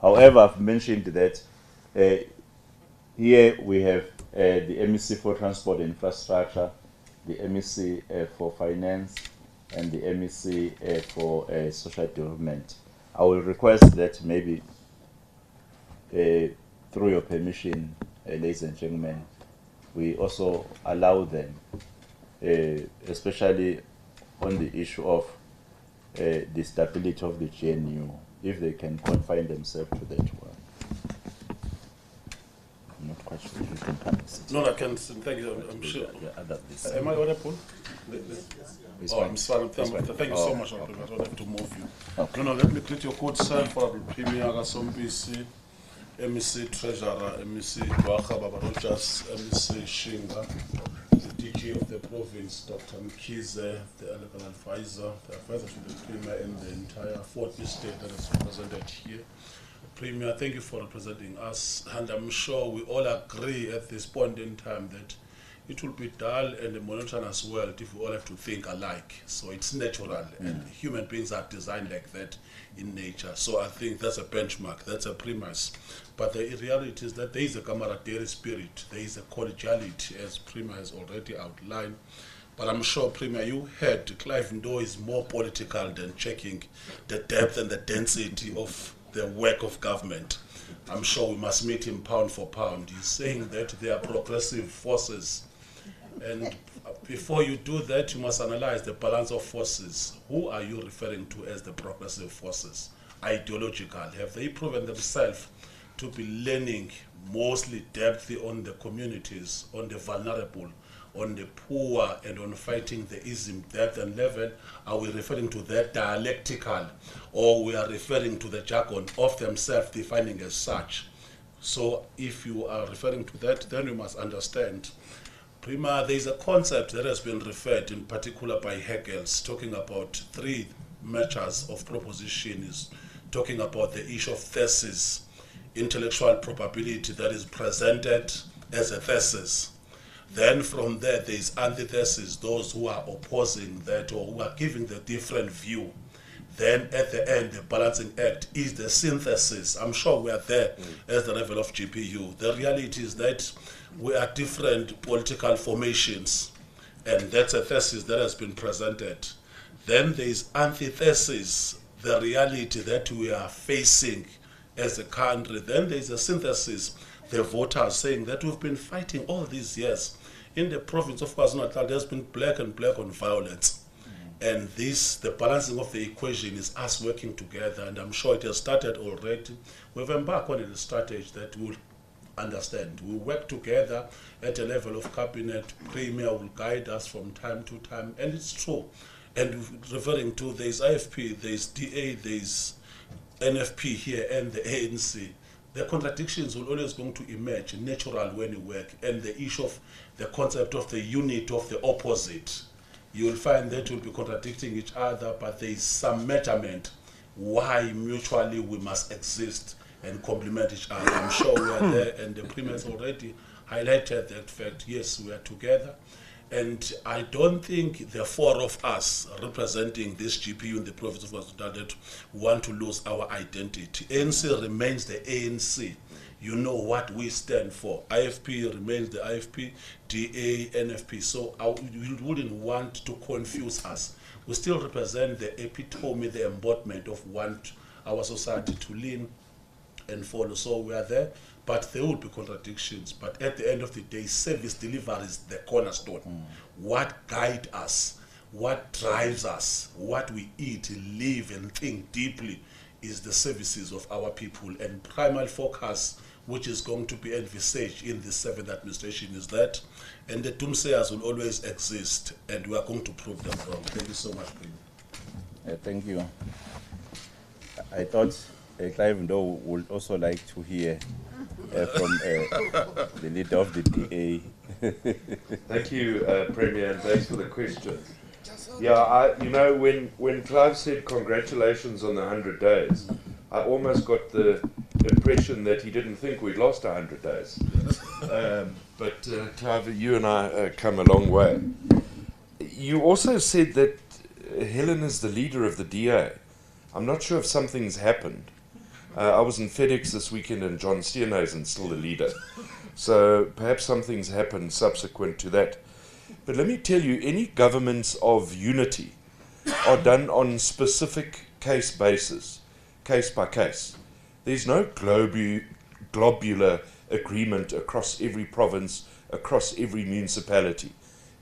However, I've mentioned that here we have the MEC for Transport and Infrastructure, the MEC for Finance, and the MEC for Social Development. I will request that maybe, through your permission, ladies and gentlemen, we also allow them, especially on the issue of the stability of the GNU, if they can confine themselves to that one. I'm not quite sure if you can come. No, I can. Thank you. I'm sure. Am I audible? I'm sorry. Thank you so much. I don't have to move you. Okay. No, let me greet your good self, Honourable Premier Kasompisi, MEC Treasurer, MEC Dwakha Baba Rogers, MEC Shinga, the DG of the province, Dr. Mkhize, the legal advisor, the advisor to the Premier, and the entire 40 state that is represented here. Premier, thank you for representing us, and I'm sure we all agree at this point in time that it will be dull and monotonous world if we all have to think alike. So it's natural, and human beings are designed like that in nature. So I think that's a benchmark, that's a premise. But the reality is that there is a camaraderie spirit, there is a collegiality, as Premier has already outlined. But I'm sure, Premier, you heard Clive Ndo is more political than checking the depth and the density of the work of government. I'm sure we must meet him pound for pound. He's saying that there are progressive forces. And before you do that, you must analyze the balance of forces. Who are you referring to as the progressive forces? Ideological. Have they proven themselves to be learning mostly depth on the communities, on the vulnerable, on the poor, and on fighting the ism, depth and level? Are we referring to that dialectical, or we are referring to the jargon of themselves defining as such? So if you are referring to that, then you must understand, Prima, there is a concept that has been referred in particular by Hegel, talking about three measures of proposition, is talking about the issue of thesis, intellectual probability that is presented as a thesis. Then from there is antithesis, those who are opposing that or who are giving the different view. Then at the end, the balancing act is the synthesis. I'm sure we are there at the level of GPU. The reality is that we are different political formations, and that's a thesis that has been presented. Then there is antithesis, the reality that we are facing as a country. Then there is a synthesis, the voters saying that we've been fighting all these years. In the province of KwaZulu-Natal, there's been black on violence. And this, the balancing of the equation, is us working together, and I'm sure it has started already. We've embarked on a strategy that will understand. We work together at a level of cabinet. Premier will guide us from time to time, and it's true. And referring to, there's IFP, there's DA, there's NFP here, and the ANC. The contradictions will always going to emerge, natural when you work, and the issue of the concept of the unit of the opposite. You will find that will be contradicting each other, but there is some measurement why mutually we must exist and complement each other. I'm sure we are there, and the Premier has already highlighted that fact. Yes, we are together, And I don't think the four of us representing this GPU in the province of KwaZulu-Natal want to lose our identity. ANC remains the ANC. You know what we stand for. IFP remains the IFP, DA, NFP. So we wouldn't want to confuse us. We still represent the epitome, the embodiment of want our society to lean and follow. So we are there, but there will be contradictions. But at the end of the day, service delivery is the cornerstone. What guides us, what drives us, what we eat, live and think deeply is the services of our people. And primary focus, which is going to be envisaged in the seventh administration, is that. And the doomsayers will always exist, and we are going to prove them wrong. Thank you so much, Premier. Thank you. I thought Clive Ndo would also like to hear from the leader of the DA. Thank you, Premier, and thanks for the question. Yeah, you know, when Clive said congratulations on the 100 days, I almost got the impression that he didn't think we'd lost 100 days. But Clive, you and I come a long way. You also said that Helen is the leader of the DA. I'm not sure if something's happened. I was in FedEx this weekend and John Steenhuisen's still the leader. So perhaps something's happened subsequent to that. But let me tell you, any governments of unity are done on specific case basis, case by case. There's no globular agreement across every province, across every municipality.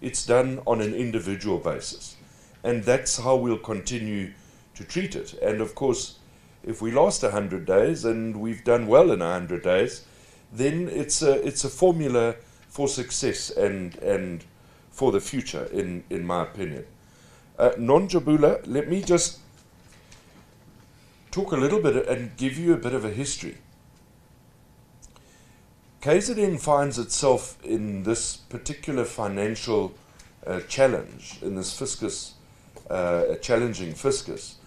It's done on an individual basis. And that's how we'll continue to treat it. And of course, if we last 100 days and we've done well in 100 days, then it's a formula for success and for the future, in my opinion. Non-Jabula, let me just talk a little bit and give you a bit of a history. KZN finds itself in this particular financial challenge, in this fiscus, challenging fiscus,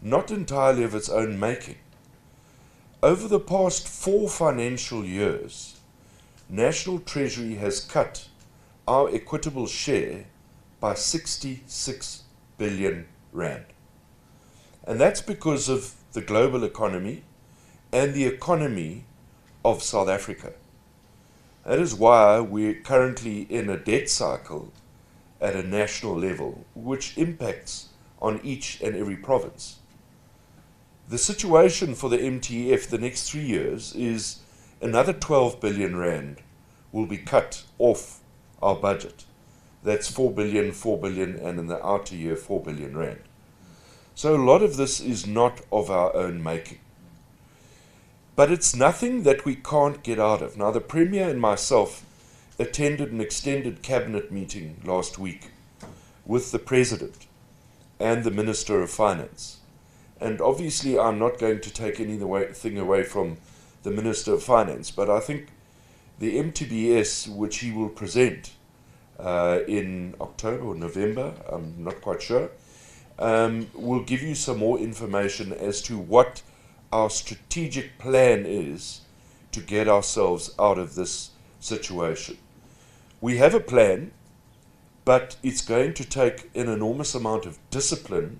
not entirely of its own making. Over the past 4 financial years, National Treasury has cut our equitable share by 66 billion rand. And that's because of the global economy and the economy of South Africa. That is why we're currently in a debt cycle at a national level, which impacts on each and every province. The situation for the MTF the next 3 years is another 12 billion rand will be cut off our budget. That's 4 billion, and in the outer year, 4 billion rand. So a lot of this is not of our own making. But it's nothing that we can't get out of. Now, the Premier and myself attended an extended cabinet meeting last week with the President and the Minister of Finance. And obviously, I'm not going to take anything away from the Minister of Finance, but I think the MTBS, which he will present in October or November, I'm not quite sure, will give you some more information as to what our strategic plan is to get ourselves out of this situation. We have a plan, but it's going to take an enormous amount of discipline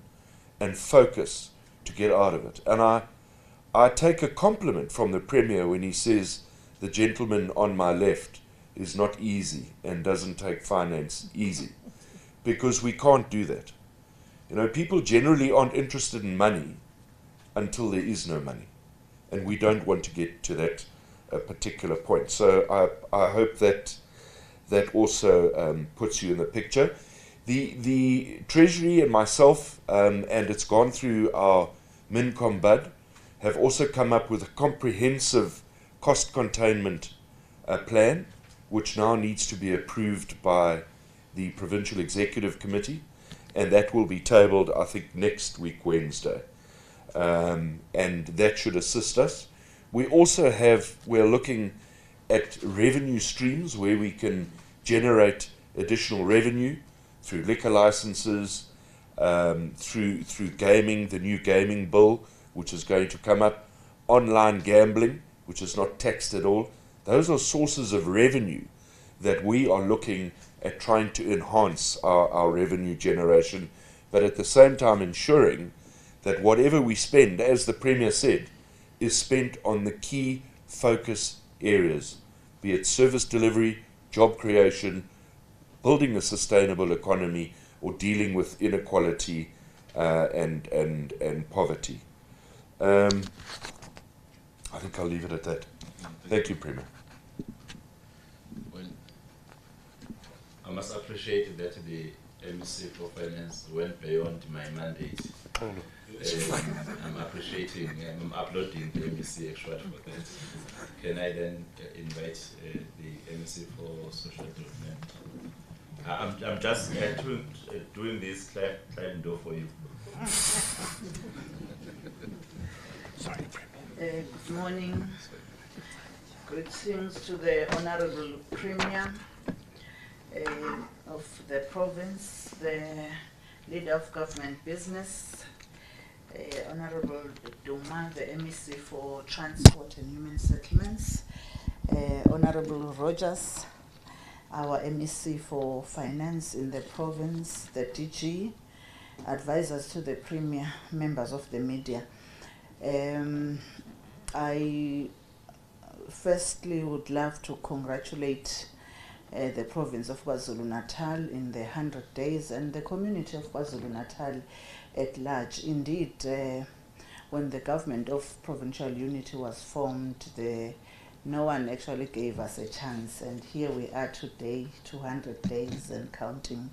and focus to get out of it. And I take a compliment from the Premier when he says the gentleman on my left is not easy and doesn't take finance easy, because we can't do that. You know, people generally aren't interested in money until there is no money, and we don't want to get to that particular point. So I hope that also puts you in the picture. The Treasury and myself, and it's gone through our MinCom Bud, have also come up with a comprehensive cost containment plan, which now needs to be approved by the Provincial Executive Committee, and that will be tabled, I think, next week, Wednesday. And that should assist us. We're looking at revenue streams where we can generate additional revenue through liquor licenses, through gaming, the new gaming bill, which is going to come up, online gambling, which is not taxed at all. Those are sources of revenue that we are looking at trying to enhance our revenue generation, but at the same time ensuring that whatever we spend, as the Premier said, is spent on the key focus areas, be it service delivery, job creation, building a sustainable economy, or dealing with inequality and poverty. I think I'll leave it at that. Thank you, Premier. Well, I must appreciate that the MC for Finance went beyond my mandate. I'm appreciating, I'm uploading the MC extract for that. Can I then invite the MC for Social Development? I'm just doing this climb door for you. Sorry. Good morning. Greetings to the Honourable Premier of the province, the Leader of Government Business, Honourable Duma, the MEC for Transport and Human Settlements, Honourable Rogers, our MEC for Finance in the province, the DG, advisors to the Premier, members of the media. I firstly would love to congratulate the province of KwaZulu-Natal in the 100 days and the community of KwaZulu-Natal at large. Indeed, when the Government of Provincial Unity was formed, no one actually gave us a chance, and here we are today, 200 days and counting.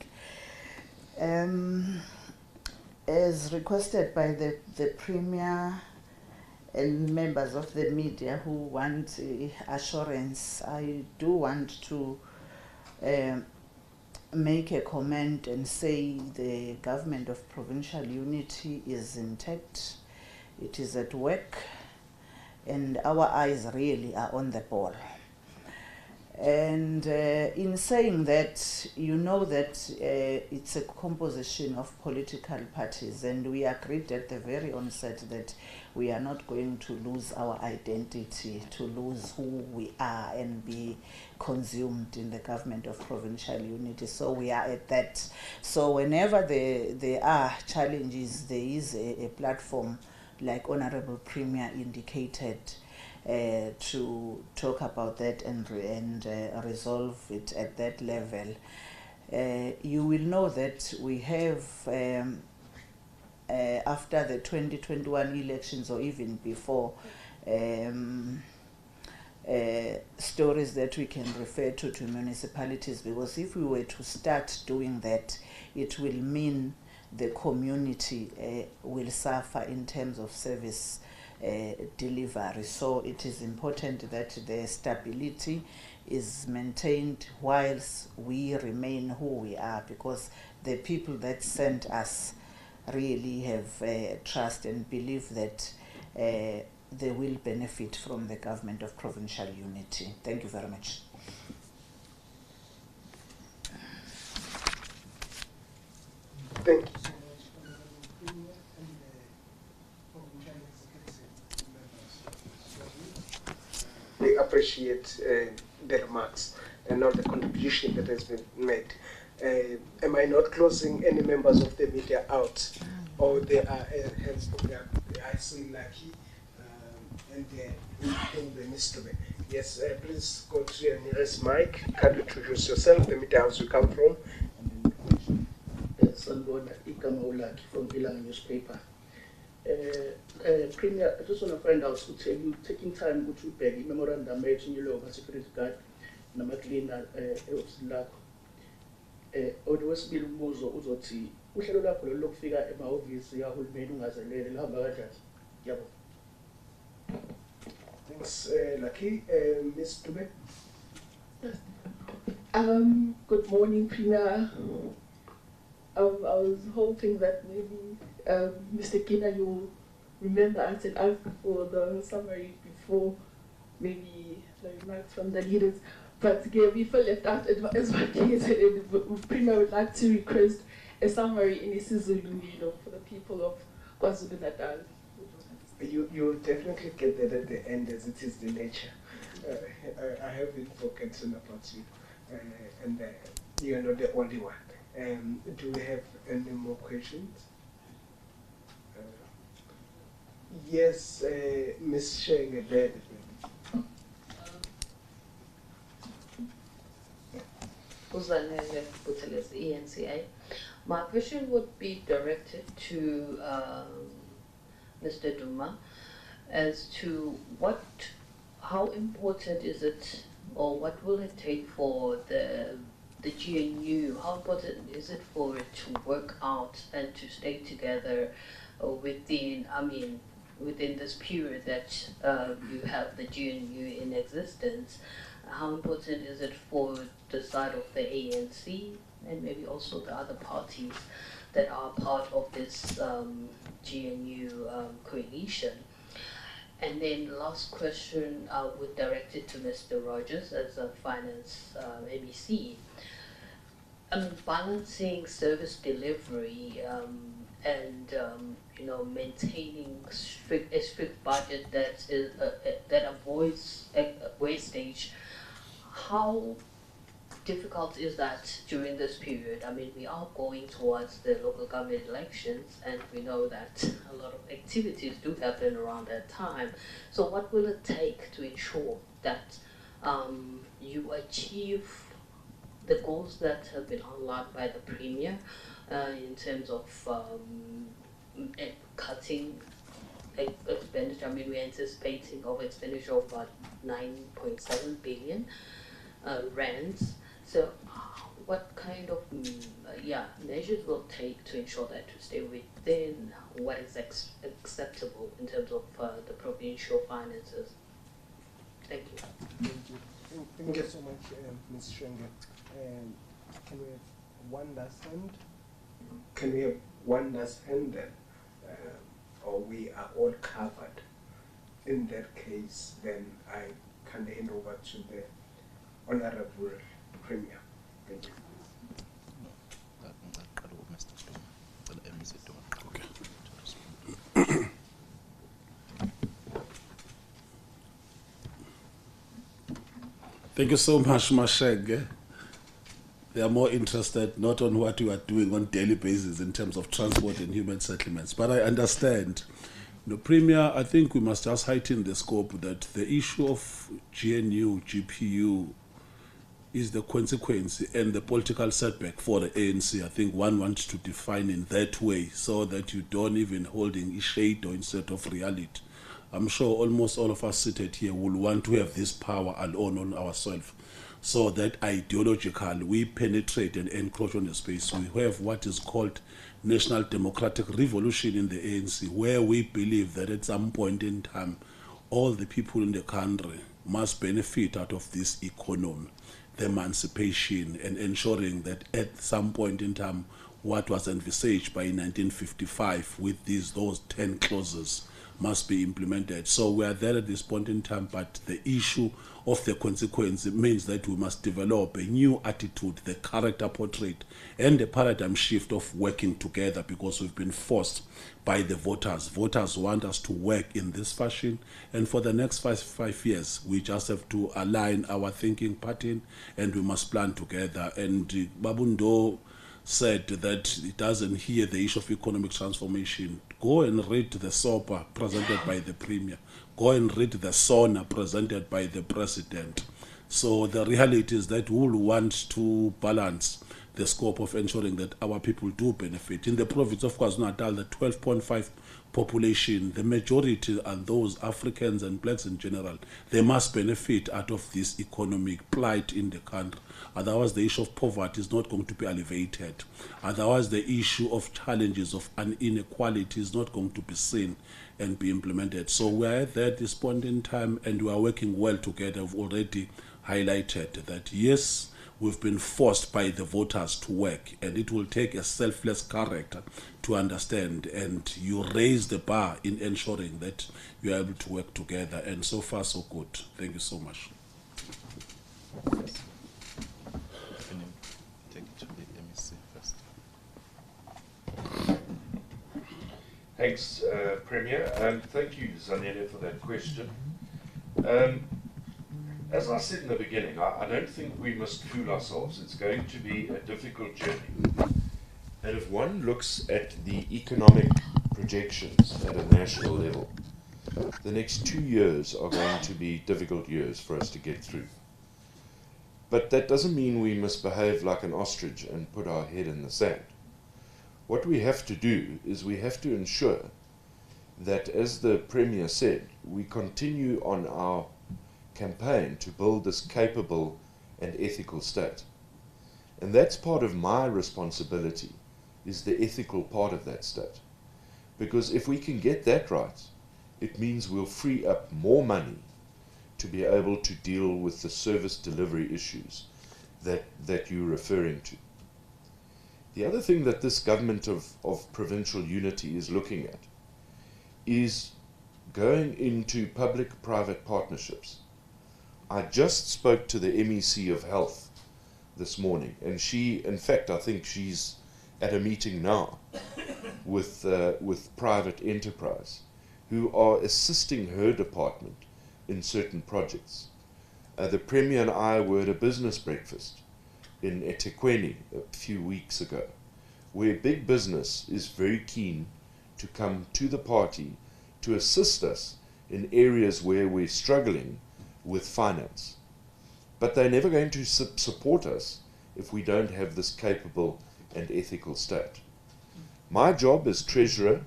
As requested by the Premier and members of the media who want assurance, I do want to make a comment and say the Government of Provincial Unity is intact, it is at work, and our eyes really are on the ball. And in saying that, you know that it's a composition of political parties, and we agreed at the very onset that we are not going to lose our identity, to lose who we are and be consumed in the Government of Provincial Unity. So we are at that. So whenever there are challenges, there is a platform, like Honourable Premier indicated, to talk about that and resolve it at that level. You will know that we have, after the 2021 elections or even before, stories that we can refer to municipalities, because if we were to start doing that, it will mean the community will suffer in terms of service delivery. So it is important that the stability is maintained whilst we remain who we are, because the people that sent us really have trust and believe that they will benefit from the Government of Provincial Unity. Thank you very much. Thank you. We appreciate the remarks and all the contribution that has been made. Am I not closing any members of the media out? Or they are hands put up? I see Lucky and the mystery. Yes, please go to your nearest mic. Can you introduce yourself, the media house you come from? Sanibona igama uLucky from Ilanga newspaper. Premier, I just want to find out, are you taking time to beg memorandum made in your security guard nama-cleaner ofisini lakho? Owesibili umbuzo uzothi uhlelo lakho lolu lokufika emahhovisi kahulumeni ungazelele lihamba kanjani? Yabo. Thanks, Lucky. Ms. Dube? Good morning, Premier. I was hoping that maybe Mr. Kina, you remember I said ask for the summary before maybe the remarks from the leaders. But again, we felt left out as my case, and Premier would like to request a summary in isiZulu, for the people of KwaZulu-Natal. You definitely get that at the end, as it is the nature. I haven't forgotten about you. And You are not the only one. Do we have any more questions? Yes, Ms. Shenge, there. Uzanele Buteles, ENCA. My question would be directed to Mr. Duma as to how important is it, or what will it take for the GNU? How important is it for it to work out and to stay together within this period that you have the GNU in existence? How important is it for the side of the ANC and maybe also the other parties that are part of this GNU coalition? And then last question I would direct it to Mr. Rogers as a finance MEC. Balancing service delivery and maintaining a strict budget that avoids wastage. How difficult is that during this period? I mean, we are going towards the local government elections, and we know that a lot of activities do happen around that time. So what will it take to ensure that you achieve the goals that have been outlined by the Premier in terms of cutting expenditure? I mean, we're anticipating of expenditure of about 9.7 billion rands. So what kind of measures will take to ensure that to stay within what is acceptable in terms of the provincial finances? Thank you. Thank you so much, Ms. Shenge. Can we have one last hand? Can we have one last hand then? Or we are all covered? In that case, then I can hand over to the Honourable Premier. Thank you. Thank you so much, Masheg. They are more interested not on what you are doing on a daily basis in terms of transport and human settlements. But I understand. The Premier, I think we must just heighten the scope that the issue of GNU, GPU is the consequence and the political setback for the ANC. I think one wants to define in that way so that you don't even holding a shade or instead of reality. I'm sure almost all of us seated here will want to have this power alone on ourselves, so that ideologically we penetrate and encroach on the space. We have what is called National Democratic Revolution in the ANC, where we believe that at some point in time, all the people in the country must benefit out of this economy, the emancipation, and ensuring that at some point in time, what was envisaged by 1955 with those 10 clauses must be implemented. So we are there at this point in time, but the issue of the consequence means that we must develop a new attitude, the character portrait, and the paradigm shift of working together, because we've been forced by the voters. Voters want us to work in this fashion, and for the next five years, we just have to align our thinking pattern, and we must plan together. And Babundo said that he doesn't hear the issue of economic transformation. Go and read the SOPA presented by the Premier. Go and read the SONA presented by the President. So the reality is that we will want to balance the scope of ensuring that our people do benefit. In the province of KwaZulu-Natal, the 12.5 population, the majority are those Africans and blacks in general. They must benefit out of this economic plight in the country. Otherwise, the issue of poverty is not going to be alleviated. Otherwise, the issue of challenges of inequality is not going to be seen and be implemented. So we are there at this point in time, and we are working well together. We've already highlighted that, yes, we've been forced by the voters to work, and it will take a selfless character to understand, and you raise the bar in ensuring that you are able to work together, and so far so good. Thank you so much. Can you take it to the MEC first? Thanks, Premier. Thank you, Zanele, for that question. As I said in the beginning, I don't think we must fool ourselves. It's going to be a difficult journey. And if one looks at the economic projections at a national level, the next 2 years are going to be difficult years for us to get through. But that doesn't mean we must behave like an ostrich and put our head in the sand. What we have to do is we have to ensure that, as the Premier said, we continue on our campaign to build this capable and ethical state. And that's part of my responsibility, is the ethical part of that state. Because if we can get that right, it means we'll free up more money to be able to deal with the service delivery issues that you're referring to. The other thing that this Government of Provincial Unity is looking at is going into public-private partnerships. I just spoke to the MEC of Health this morning, and she, in fact, I think she's at a meeting now with private enterprise who are assisting her department in certain projects. The Premier and I were at a business breakfast in eThekwini a few weeks ago, where big business is very keen to come to the party to assist us in areas where we're struggling with finance. But they're never going to support us if we don't have this capable and ethical state. My job as Treasurer,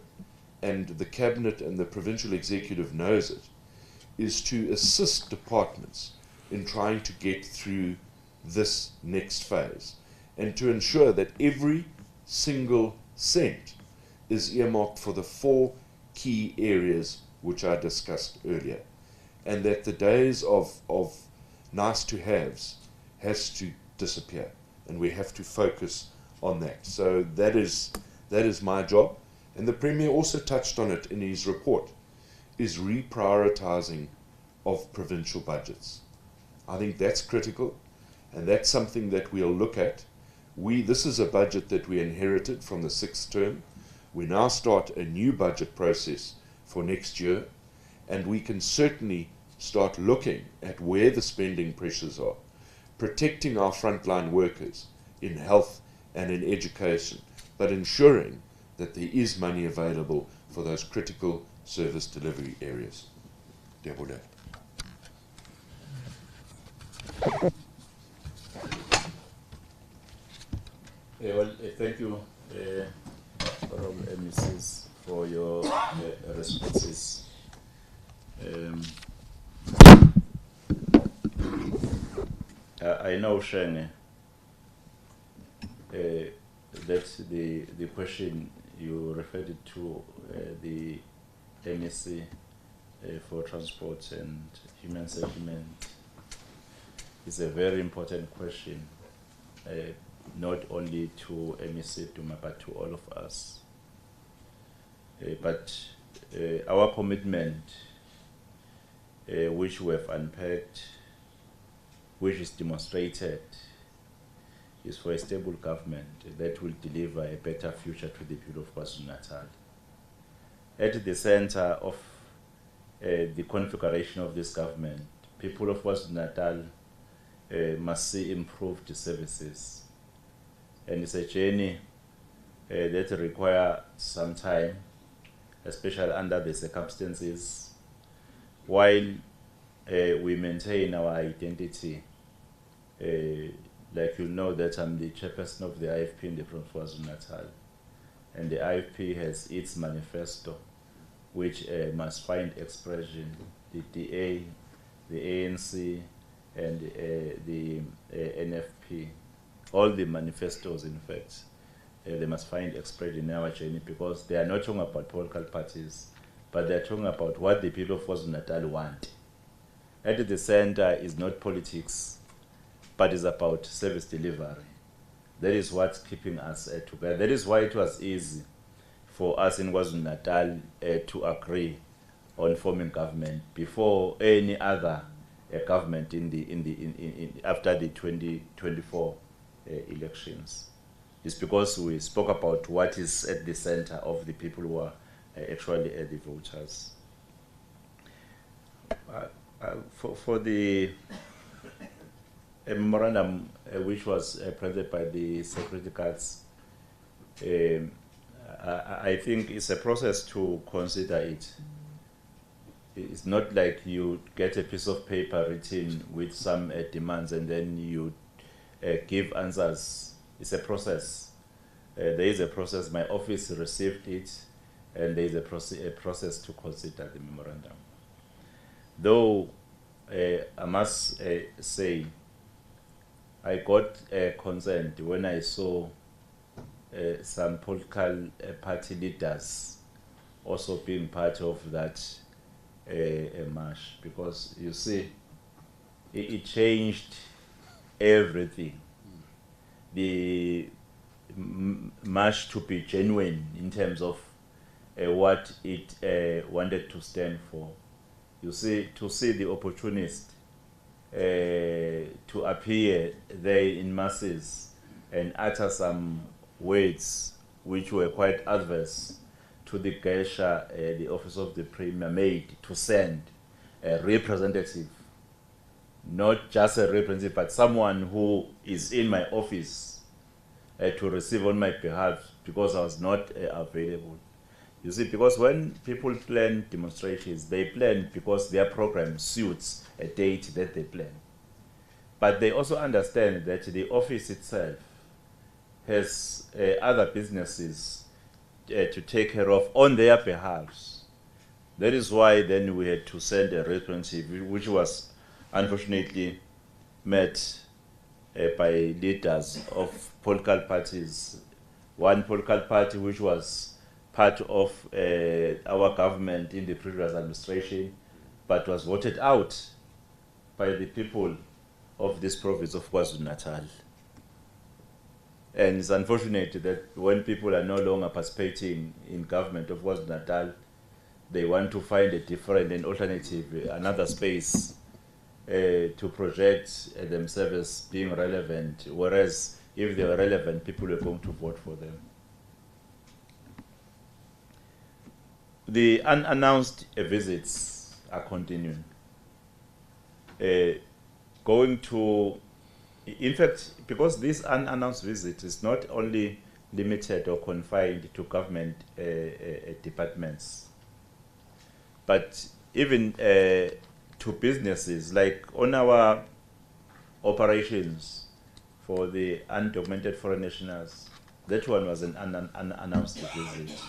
and the Cabinet and the Provincial Executive knows it, is to assist departments in trying to get through this next phase and to ensure that every single cent is earmarked for the 4 key areas which I discussed earlier, and that the days of nice to haves has to disappear, and we have to focus on that. So that is my job, and the Premier also touched on it in his report, is reprioritizing of provincial budgets. I think that's critical, and that's something that we'll look at. This is a budget that we inherited from the 6th term. We now start a new budget process for next year, and we can certainly start looking at where the spending pressures are, protecting our frontline workers in health and in education, but ensuring that there is money available for those critical service delivery areas. Diabole. Thank you, Honourable MECs, for your responses. I know, Shane, that the question you referred to, the MEC for Transport and Human Settlement, is a very important question, not only to MEC Duma, but to all of us. But our commitment, which we have unpacked, which is demonstrated, is for a stable government that will deliver a better future to the people of KwaZulu-Natal. At the center of the configuration of this government, people of KwaZulu-Natal must see improved services. And it's a journey that requires some time, especially under the circumstances, while we maintain our identity. Like you know that I'm the chairperson of the IFP in the province of KwaZulu-Natal, and the IFP has its manifesto, which must find expression. The DA, the ANC, and the NFP, all the manifestos, in fact, they must find expression in our journey, because they are not talking about political parties, but they are talking about what the people of KwaZulu-Natal want. At the center is not politics, but it's about service delivery. That is what's keeping us together. That is why it was easy for us in KwaZulu-Natal to agree on forming government before any other government after the 2024 elections. It's because we spoke about what is at the center of the people who are actually the voters. For the a memorandum which was presented by the security guards. I think it's a process to consider it. It's not like you get a piece of paper written with some demands and then you give answers. It's a process. There is a process. My office received it, and there is a process to consider the memorandum. Though I must say, I got concerned when I saw some political party leaders also being part of that march, because you see, it changed everything. The march to be genuine in terms of what it wanted to stand for. You see, to see the opportunist to appear there in masses and utter some words which were quite adverse to the gesture the Office of the Premier made to send a representative, not just a representative, but someone who is in my office to receive on my behalf because I was not available. You see, because when people plan demonstrations, they plan because their program suits a date that they plan. But they also understand that the office itself has other businesses to take care of on their behalf. That is why then we had to send a representative, which was unfortunately met by leaders of political parties. One political party which was part of our government in the previous administration, but was voted out by the people of this province of KwaZulu-Natal. And it's unfortunate that when people are no longer participating in government of KwaZulu-Natal, they want to find a different and alternative, another space to project themselves as being relevant, whereas if they were relevant, people are going to vote for them. The unannounced visits are continuing. Going to, in fact, because this unannounced visit is not only limited or confined to government departments, but even to businesses, like on our operations for the undocumented foreign nationals, that one was an unannounced visit.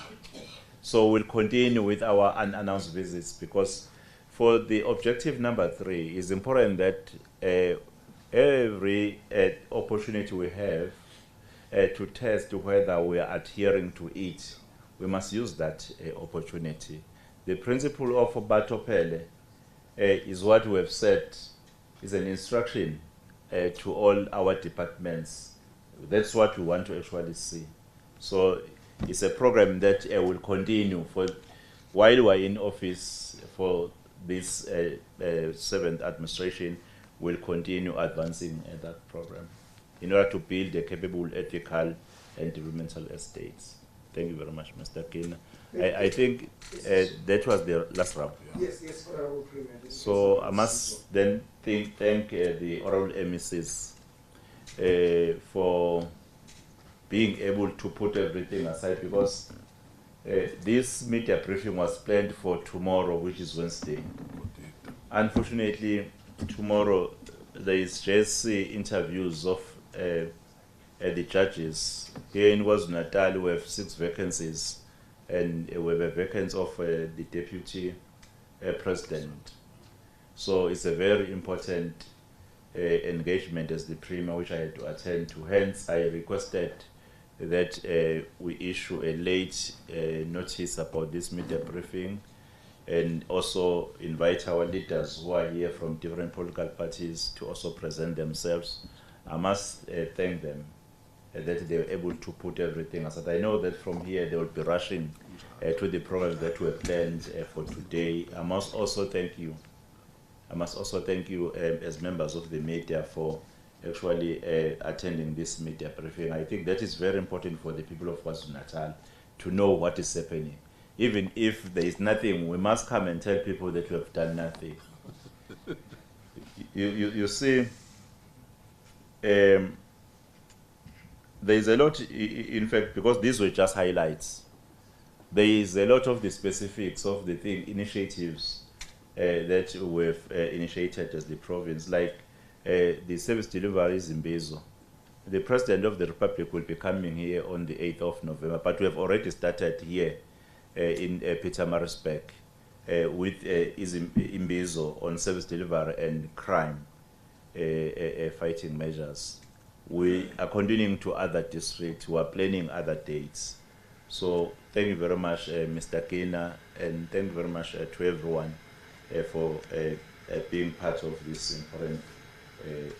So we'll continue with our unannounced visits, because for the objective number 3, it's important that every opportunity we have to test whether we are adhering to it, we must use that opportunity. The principle of Batopele is what we have said is an instruction to all our departments. That's what we want to actually see. So it's a program that will continue for while we're in office for this 7th administration. Will continue advancing that program in order to build a capable, ethical, and developmental estates. Thank you very much, Mr. Kina. I think that was the last round. Yes, yes, Honourable Premier. So I must then thank the Honourable MECs for being able to put everything aside, because this media briefing was planned for tomorrow, which is Wednesday. Unfortunately, tomorrow there is just interviews of the judges. Here in KwaZulu-Natal we have 6 vacancies, and we have a vacancy of the deputy president. So it's a very important engagement as the Premier, which I had to attend to. Hence I requested that we issue a late notice about this media briefing, and also invite our leaders who are here from different political parties to also present themselves. I must thank them that they were able to put everything aside. I know that from here they will be rushing to the programs that were planned for today. I must also thank you. As members of the media for actually attending this media briefing. I think that is very important for the people of KwaZulu-Natal to know what is happening. Even if there is nothing, we must come and tell people that we have done nothing. you see, there is a lot, in fact, because these were just highlights. There is a lot of the specifics of the initiatives that we've initiated as the province, like the service deliveries in Bezo. The President of the Republic will be coming here on the 8th of November, but we have already started here in Pietermaritzburg with Imbizo on service delivery and crime fighting measures. We are continuing to other districts. We are planning other dates. So thank you very much, Mr. Kina, and thank you very much to everyone for being part of this important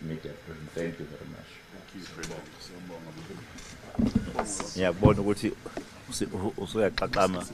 media. Thank you very much. Ngiyabona ukuthi usuyaxaqama.